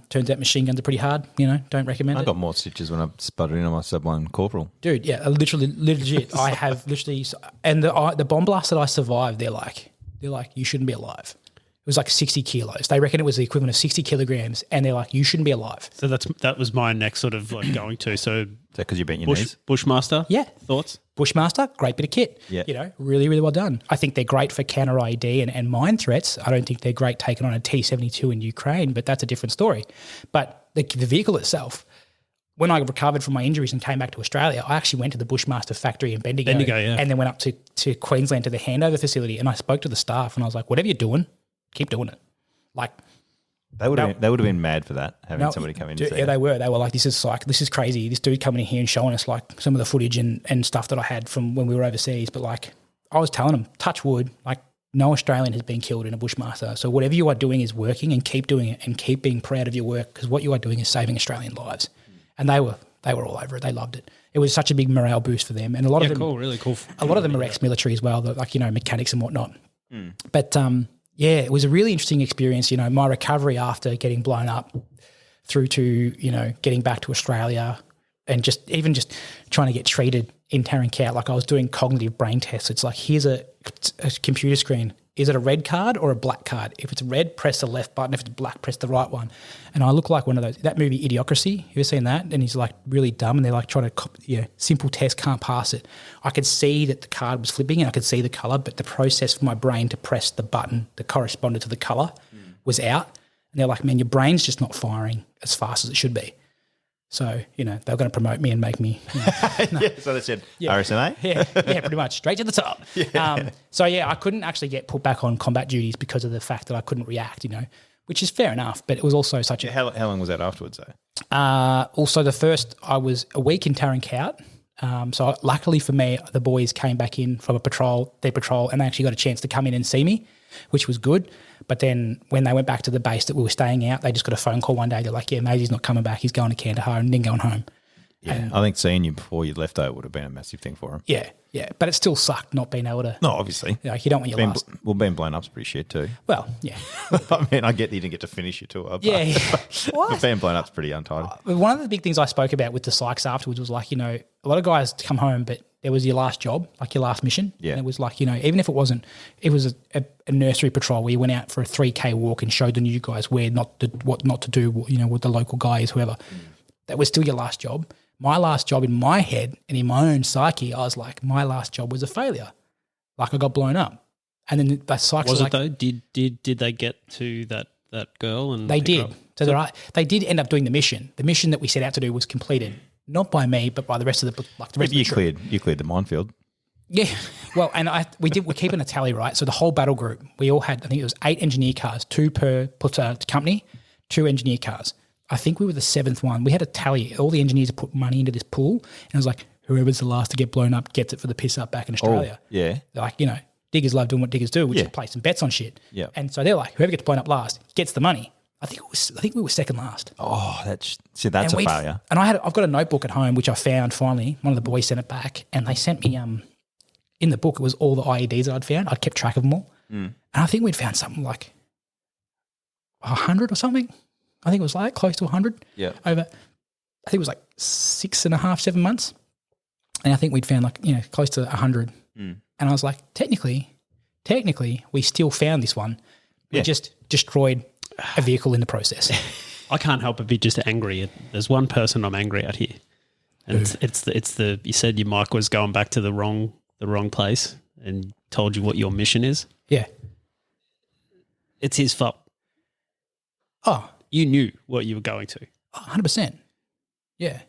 Turns out machine guns are pretty hard, you know, don't recommend it. I got more stitches when I sputtered in on my sub-1 corporal. Dude, yeah, literally, legit. I have literally, and the bomb blast that I survived, they're like, you shouldn't be alive. It was like 60 kilos. They reckon it was the equivalent of 60 kilograms, and they're like, you shouldn't be alive. So that was my next sort of like going to. So is that because you bent your knees? Bushmaster? Yeah. Thoughts? Bushmaster, great bit of kit. Yeah. You know, really, really well done. I think they're great for counter IED and mine threats. I don't think they're great taking on a T-72 in Ukraine, but that's a different story. But the vehicle itself, when I recovered from my injuries and came back to Australia, I actually went to the Bushmaster factory in Bendigo, and then went up to Queensland to the handover facility, and I spoke to the staff, and I was like, whatever you're doing, keep doing it. Like, they would have been mad for that, having somebody come in. Yeah, they were. They were like, this is crazy. This dude coming in here and showing us like some of the footage and stuff that I had from when we were overseas. But like, I was telling them, touch wood, like no Australian has been killed in a Bushmaster. So whatever you are doing is working, and keep doing it, and keep being proud of your work, because what you are doing is saving Australian lives. And they were all over it. They loved it. It was such a big morale boost for them. And a lot of them, really cool. A lot of them are ex-military as well, like, you know, mechanics and whatnot. But yeah, it was a really interesting experience. You know, my recovery after getting blown up through to, you know, getting back to Australia, and just trying to get treated in Tarankat. Like, I was doing cognitive brain tests. It's like, here's a computer screen. Is it a red card or a black card? If it's red, press the left button. If it's black, press the right one. And I look like one of those, that movie Idiocracy. You ever seen that? And he's like really dumb, and they're like trying to, simple test, can't pass it. I could see that the card was flipping, and I could see the colour, but the process for my brain to press the button that corresponded to the colour was out. And they're like, man, your brain's just not firing as fast as it should be. So, you know, they were going to promote me and make me. So they said, RSMA? Yeah, pretty much. Straight to the top. So, I couldn't actually get put back on combat duties because of the fact that I couldn't react, you know, which is fair enough. But it was also such a. How long was that afterwards, though? Also, the first, I was a week in Tarankat. So, luckily for me, the boys came back in from their patrol, and they actually got a chance to come in and see me, which was good. But then when they went back to the base that we were staying out, they just got a phone call one day. They're like, yeah, Maisie's not coming back. He's going to Kandahar and then going home. Yeah, I think seeing you before you left though would have been a massive thing for him. Yeah, but it still sucked not being able to. No, obviously. Like you don't want your last. Being blown up's pretty shit too. Well, yeah. I mean, I get that you didn't get to finish your tour. But, Yeah. but being blown up's pretty untidy. One of the big things I spoke about with the psychs afterwards was like, a lot of guys come home, but there was your last job, like your last mission. Yeah. And it was like, even if it wasn't, it was a nursery patrol where you went out for a 3K walk and showed the new guys what not to do, what the local guy is, whoever. That was still your last job. My last job in my head and in my own psyche, I was like, my last job was a failure. Like I got blown up. And then the psychs Was were it though? Did they get to that girl? And they pick her did. up? So they did end up doing the mission. The mission that we set out to do was completed, not by me, but by the rest of the You cleared the minefield. Yeah. Well, and we're keeping a tally, right? So the whole battle group, we all had, I think it was 8 engineer cars, 2 per company, 2 engineer cars. I think we were the 7th one. We had a tally. All the engineers put money into this pool, and it was like, whoever's the last to get blown up gets it for the piss up back in Australia. Yeah. Like, diggers love doing what diggers do, which is play some bets on shit. Yeah. And so they're like, whoever gets blown up last gets the money. I think we were second last. Oh, that's a failure. And I've got a notebook at home which I found finally. One of the boys sent it back, and they sent me in the book it was all the IEDs that I'd found. I'd kept track of them all, and I think we'd found something like 100 or something. I think it was like close to 100. Yeah. Over, I think it was like 6.5, 7 months, and I think we'd found like close to 100. And I was like, technically, we still found this one. We just destroyed a vehicle in the process. I can't help but be just angry. There's one person I'm angry at here, and it's the you said your mic was going back to the wrong place and told you what your mission is. Yeah. It's his fault. Oh, you knew what you were going to. 100%. Yeah.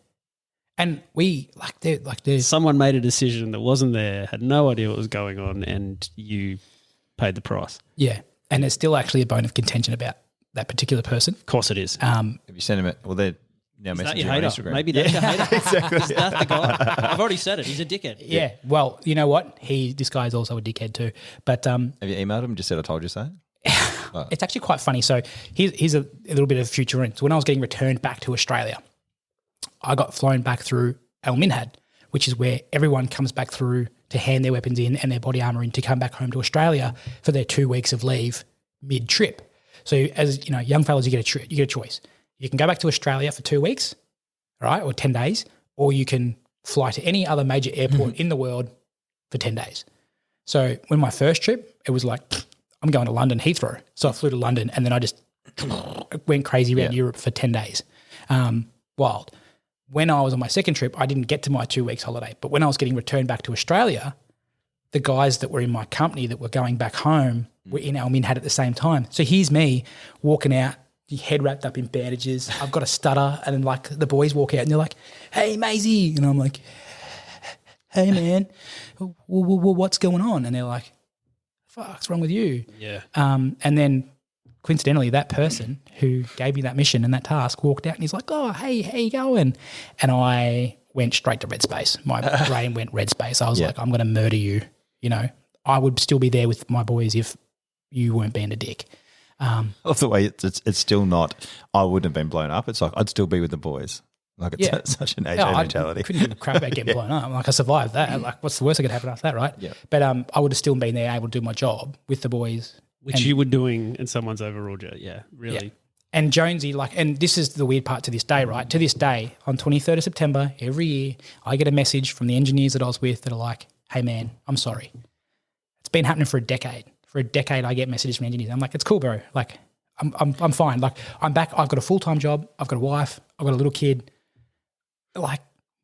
And we there's someone made a decision that wasn't there, had no idea what was going on, and you paid the price. Yeah. And there's still actually a bone of contention about that particular person. Of course it is. Have you sent him well, they're now is messaging that you your on hater? Instagram. Maybe that's your hater. Exactly. Is that the guy? I've already said it. He's a dickhead. Yeah. Well, you know what? This guy is also a dickhead too. But Have you emailed him and just said I told you so? It's actually quite funny. So here's a little bit of future in. So when I was getting returned back to Australia, I got flown back through Al Minhad, which is where everyone comes back through to hand their weapons in and their body armour in to come back home to Australia for their 2 weeks of leave mid-trip. So as young fellas, you get a choice. You can go back to Australia for 2 weeks, right, or 10 days, or you can fly to any other major airport in the world for 10 days. So when my first trip, it was like, I'm going to London Heathrow. So I flew to London and then I just went crazy around Europe for 10 days. Wild. When I was on my second trip, I didn't get to my 2 weeks holiday. But when I was getting returned back to Australia, the guys that were in my company that were going back home were in Al Minhad at the same time. So here's me walking out, head wrapped up in bandages. I've got a stutter, and then like the boys walk out and they're like, "Hey, Maisie," and I'm like, "Hey, man, what's going on?" And they're like, "Fuck's wrong with you?" Yeah. And then coincidentally, that person who gave me that mission and that task walked out and he's like, "Oh, hey, how you going?" And I went straight to red space. My brain went red space. I was like, "I'm going to murder you." I would still be there with my boys if you weren't being a dick. I love the way it's still not, I wouldn't have been blown up. It's like, I'd still be with the boys. Like it's such an AJ mentality. I couldn't give a crap about getting blown up. I'm like, I survived that. Like, what's the worst that could happen after that, right? Yeah. But I would have still been there able to do my job with the boys. Which you were doing and someone's overruled you. Yeah, really. Yeah. And Jonesy, and this is the weird part to this day, right? To this day, on 23rd of September, every year, I get a message from the engineers that I was with that are like, "Hey, man, I'm sorry." It's been happening for a decade. For a decade, I get messages from engineers. I'm like, "It's cool, bro. Like, I'm fine. Like, I'm back. I've got a full-time job. I've got a wife. I've got a little kid. Like,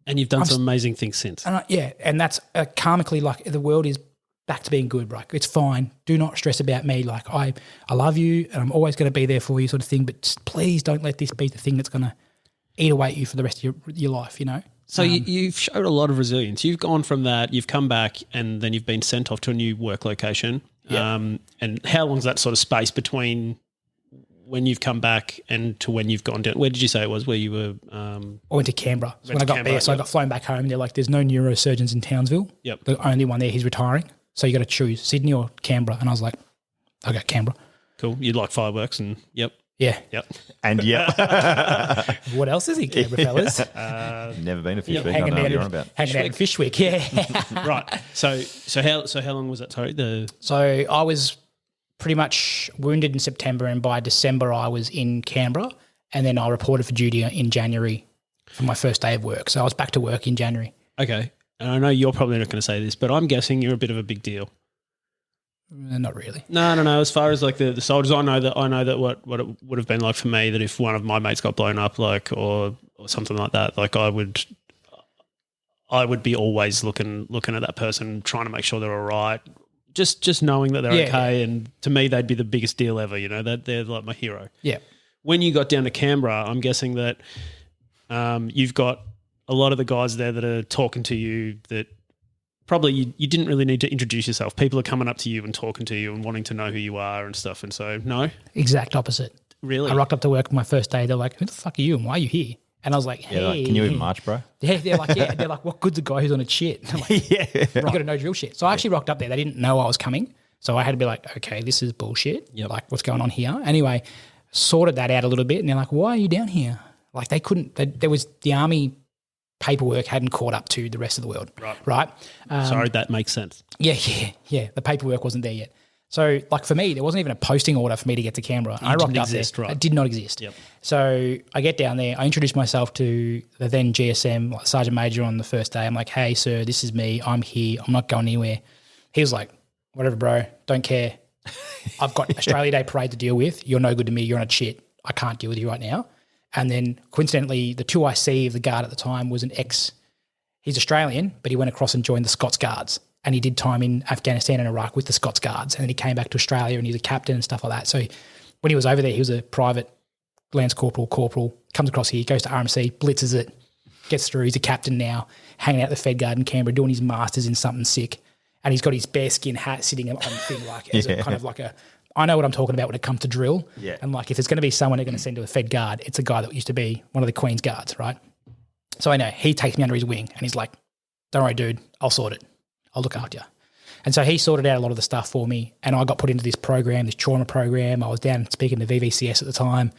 and you've done some amazing things since. And and that's karmically, like, the world is back to being good, right? It's fine. Do not stress about me. Like, I love you and I'm always going to be there for you, sort of thing. But just please don't let this be the thing that's going to eat away at you for the rest of your life, So you've showed a lot of resilience. You've gone from that, you've come back, and then you've been sent off to a new work location. Yeah. And how long's that sort of space between when you've come back and to when you've gone down? Where did you say it was? Where you were? I went to Canberra. So when I got there, I got flown back home. They're like, "There's no neurosurgeons in Townsville." Yep. The only one there, he's retiring. So you got to choose Sydney or Canberra. And I was like, I got Canberra. Cool. You like fireworks and yep. Yeah. Yep. And What else is in Canberra, fellas? never been to Fish Week. I Hanging don't know what out, you're on about. hanging out in Fishwick, yeah. Right. So how long was that? Sorry. So I was pretty much wounded in September, and by December I was in Canberra, and then I reported for duty in January for my first day of work. So I was back to work in January. Okay. And I know you're probably not going to say this, but I'm guessing you're a bit of a big deal. Not really. No. As far as like the soldiers, I know that what it would have been like for me, that if one of my mates got blown up, like or something like that, like I would be always looking at that person, trying to make sure they're all right. Just knowing that they're okay, and to me they'd be the biggest deal ever. You know, that they're like my hero. Yeah. When you got down to Canberra, I'm guessing that you've got a lot of the guys there that are talking to you that probably you didn't really need to introduce yourself. People are coming up to you and talking to you and wanting to know who you are and stuff. And so, no? Exact opposite. Really? I rocked up to work my first day. They're like, who the fuck are you and why are you here? And I was like, hey. Yeah, like, can you even march, bro? Yeah, they're like, what good's a guy who's on a shit? I'm like, Yeah. you got to know drill shit. So I actually rocked up there. They didn't know I was coming. So I had to be like, okay, this is bullshit. Yep. Like, what's going on here? Anyway, sorted that out a little bit. And they're like, why are you down here? Like, they couldn't, there was the army paperwork hadn't caught up to the rest of the world. Right. Sorry, that makes sense. Yeah. The paperwork wasn't there yet. So, like for me, there wasn't even a posting order for me to get to Canberra. I rocked up there. Right. It did not exist. Yep. So I get down there. I introduce myself to the then GSM, like Sergeant Major, on the first day. I'm like, hey, sir, this is me. I'm here. I'm not going anywhere. He was like, whatever, bro. Don't care. I've got Australia Day parade to deal with. You're no good to me. You're on a shit. I can't deal with you right now. And then coincidentally, the 2IC of the guard at the time was he's Australian, but he went across and joined the Scots Guards. And he did time in Afghanistan and Iraq with the Scots Guards. And then he came back to Australia and he's a captain and stuff like that. So when he was over there, he was a private Lance Corporal, comes across here, goes to RMC, blitzes it, gets through. He's a captain now, hanging out at the Fed Guard in Canberra, doing his masters in something sick. And he's got his bearskin hat sitting on the thing, like as a kind of like I know what I'm talking about when it comes to drill. Yeah. And like if there's going to be someone they're going to send to a Fed Guard, it's a guy that used to be one of the Queen's Guards, right? So I know he takes me under his wing and he's like, don't worry, dude, I'll sort it. I'll look after you. And so he sorted out a lot of the stuff for me, and I got put into this program, this trauma program. I was down speaking to VVCS at the time,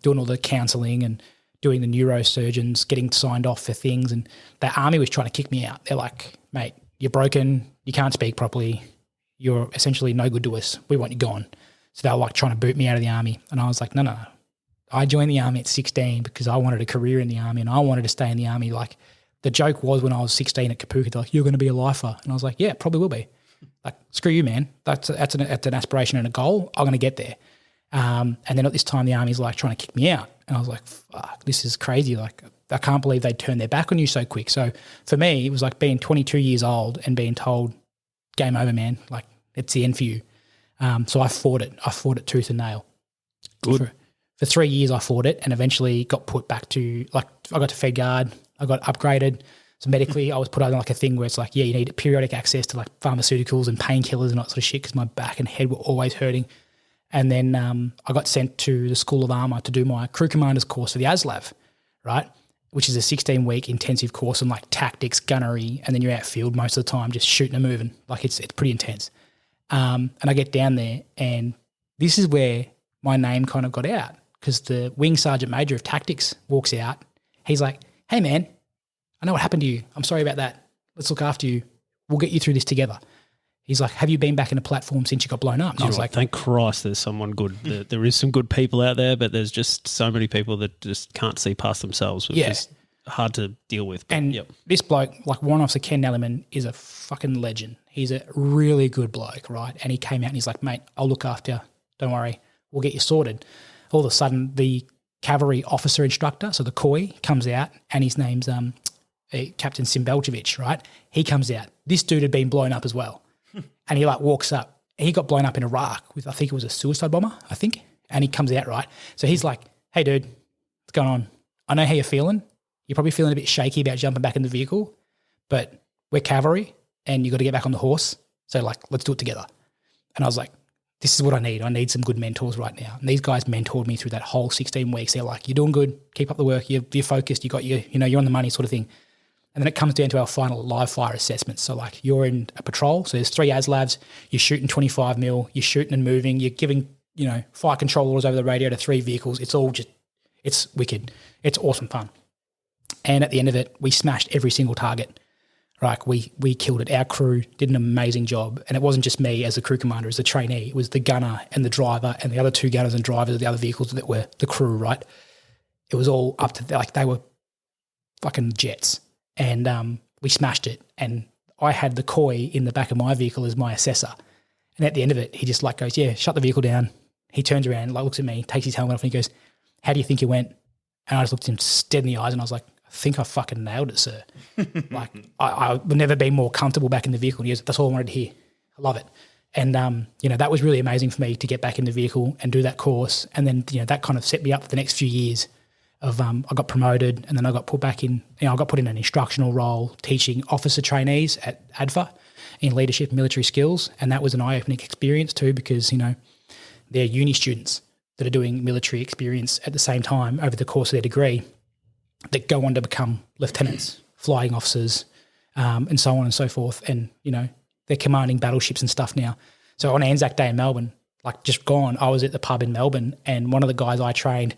doing all the counselling and doing the neurosurgeons, getting signed off for things. And the army was trying to kick me out. They're like, mate, you're broken. You can't speak properly. You're essentially no good to us. We want you gone. So they were like trying to boot me out of the army. And I was like, no. I joined the army at 16 because I wanted a career in the army and I wanted to stay in the army. Like the joke was when I was 16 at Kapuka, they're like, you're going to be a lifer. And I was like, yeah, probably will be. Like, screw you, man. That's an aspiration and a goal. I'm going to get there. And then at this time, the army's like trying to kick me out. And I was like, fuck, this is crazy. Like, I can't believe they turned their back on you so quick. So for me, it was like being 22 years old and being told, game over, man. Like, it's the end for you. So I fought it. I fought it tooth and nail. Good. For 3 years, I fought it and eventually got put back to, like, I got to Fed Guard. I got upgraded. So medically, I was put on like a thing where it's like, yeah, you need periodic access to like pharmaceuticals and painkillers and that sort of shit because my back and head were always hurting. And then I got sent to the School of Armour to do my crew commander's course for the ASLAV, right, which is a 16-week intensive course on like tactics, gunnery, and then you're outfield most of the time just shooting and moving. Like it's pretty intense. And I get down there and this is where my name kind of got out because the Wing Sergeant Major of Tactics walks out. He's like, hey, man, I know what happened to you. I'm sorry about that. Let's look after you. We'll get you through this together. He's like, have you been back in a platform since you got blown up? And I was like, thank Christ there's someone good. There is some good people out there, but there's just so many people that just can't see past themselves, which is hard to deal with. But, and this bloke, like Warrant Officer Ken Nelliman, is a fucking legend. He's a really good bloke, right? And he came out and he's like, mate, I'll look after you. Don't worry. We'll get you sorted. All of a sudden, the cavalry officer instructor, so the COI, comes out and his name's Captain Simbeljevic, right? He comes out. This dude had been blown up as well. And he like walks up. He got blown up in Iraq with, I think it was a suicide bomber, I think. And he comes out, right? So he's like, hey, dude, what's going on? I know how you're feeling. You're probably feeling a bit shaky about jumping back in the vehicle, but we're cavalry and you got to get back on the horse. So like, let's do it together. And I was like, this is what I need. I need some good mentors right now. And these guys mentored me through that whole 16 weeks. They're like, you're doing good. Keep up the work. You're focused. You got you're on the money sort of thing. And then it comes down to our final live fire assessments. So like you're in a patrol. So there's 3 ASLAVs. You're shooting 25 mil. You're shooting and moving. You're giving fire control orders over the radio to 3 vehicles. It's all just, it's wicked. It's awesome fun. And at the end of it, we smashed every single target. Like we killed it. Our crew did an amazing job. And it wasn't just me as the crew commander, as the trainee. It was the gunner and the driver and the other 2 gunners and drivers of the other vehicles that were the crew, right? It was all up to, they were fucking jets. And we smashed it. And I had the koi in the back of my vehicle as my assessor. And at the end of it, he just goes, yeah, shut the vehicle down. He turns around, looks at me, takes his helmet off and he goes, how do you think you went? And I just looked at him dead in the eyes and I was like, I think I fucking nailed it, sir. I would never be more comfortable back in the vehicle. And he goes, that's all I wanted to hear. I love it. And, that was really amazing for me to get back in the vehicle and do that course. And then, that kind of set me up for the next few years of I got promoted and then I got put back in, I got put in an instructional role teaching officer trainees at ADFA in leadership and military skills. And that was an eye-opening experience too because, they're uni students that are doing military experience at the same time over the course of their degree that go on to become lieutenants, flying officers, and so on and so forth. And, they're commanding battleships and stuff now. So on Anzac Day in Melbourne, just gone, I was at the pub in Melbourne and one of the guys I trained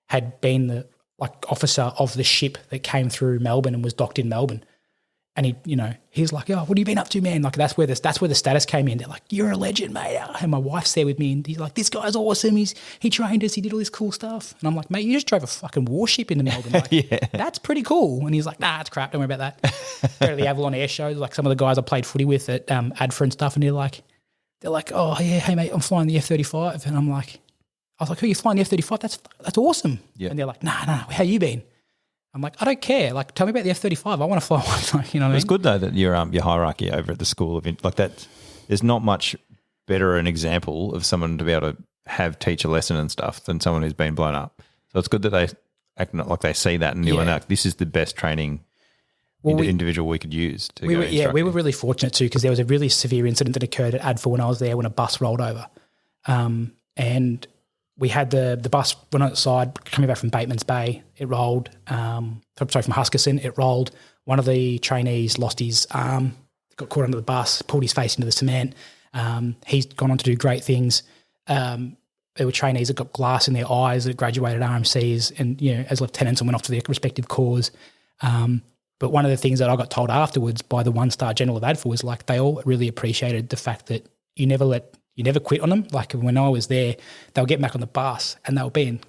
had been the officer of the ship that came through Melbourne and was docked in Melbourne. And he's like, oh, what have you been up to, man? That's where the status came in. They're like, you're a legend, mate. And my wife's there with me and he's like, this guy's awesome. He trained us. He did all this cool stuff. And I'm like, mate, you just drove a fucking warship into Melbourne. Yeah. That's pretty cool. And he's like, nah, it's crap. Don't worry about that. Go to the Avalon Air Show. Some of the guys I played footy with at ADFA and stuff. And they're like, oh yeah, hey mate, I'm flying the F-35. And I was like, who are you flying the F-35? That's awesome. Yeah. And they're like, nah, how you been? I'm like, I don't care. Tell me about the F-35. I want to fly one. You know what I mean? It's good though that your hierarchy over at the school of that. There's not much better an example of someone to be able to teach a lesson and stuff than someone who's been blown up. So it's good that they act like they see that and you're like, this is the best training individual we could use. We were really fortunate too because there was a really severe incident that occurred at ADFA when I was there when a bus rolled over, and we had the bus went outside coming back from Bateman's Bay. It rolled. From Huskisson. It rolled. One of the trainees lost his arm, got caught under the bus, pulled his face into the cement. He's gone on to do great things. There were trainees that got glass in their eyes that graduated RMCs and as lieutenants and went off to their respective corps. But one of the things that I got told afterwards by the 1-star general of ADFA was they all really appreciated the fact that you never quit on them. When I was there, they were getting back on the bus and they were being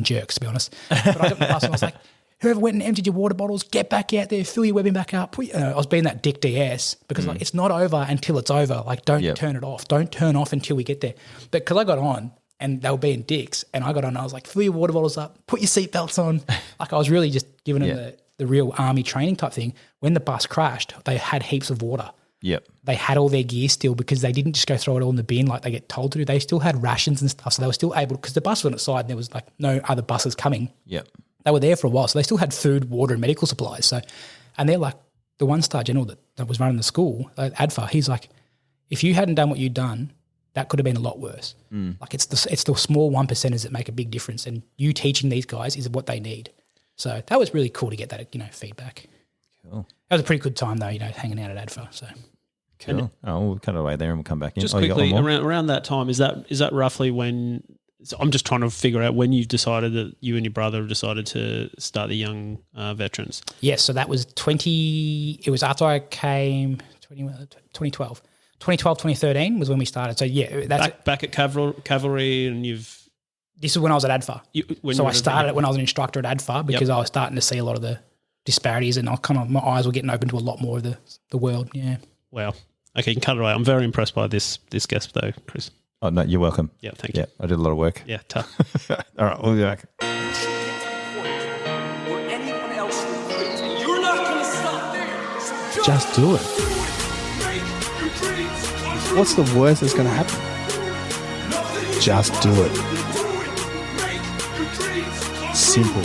jerks, to be honest. But I got on the bus and I was like, whoever went and emptied your water bottles, get back out there, fill your webbing back up. I was being that dick DS because it's not over until it's over. Don't turn it off. Don't turn off until we get there. But because I got on and they were being dicks and I got on, I was like, fill your water bottles up, put your seatbelts on. I was really just giving them the real army training type thing. When the bus crashed, they had heaps of water. Yep. They had all their gear still because they didn't just go throw it all in the bin like they get told to do. They still had rations and stuff. So they were still able, because the bus was on its side and there was no other buses coming. Yep. They were there for a while. So they still had food, water and medical supplies. So, and they're like, the 1-star general that was running the school, ADFA, he's like, if you hadn't done what you'd done, that could have been a lot worse. It's the small 1%ers that make a big difference. And you teaching these guys is what they need. So that was really cool to get that, feedback. Cool. That was a pretty good time though, hanging out at ADFA. So cool. We'll cut away there and we'll come back in. Just quickly, around that time, is that roughly when? So I'm just trying to figure out when you decided that you and your brother decided to start the young veterans. Yes, so that was it was after I came 2012. 2012, 2013 was when we started. So yeah, that's back at cavalry, and this is when I was at ADFA. So I started it when I was an instructor at ADFA because I was starting to see a lot of the disparities and my eyes were getting open to a lot more of the world. Yeah. Wow. Okay, you can cut it away. I'm very impressed by this guest though, Chris. Oh, no, you're welcome. Yeah, thank you. Yeah, I did a lot of work. Yeah, tough. All right, we'll be back. Just do it. What's the worst that's going to happen? Just do it. Simple.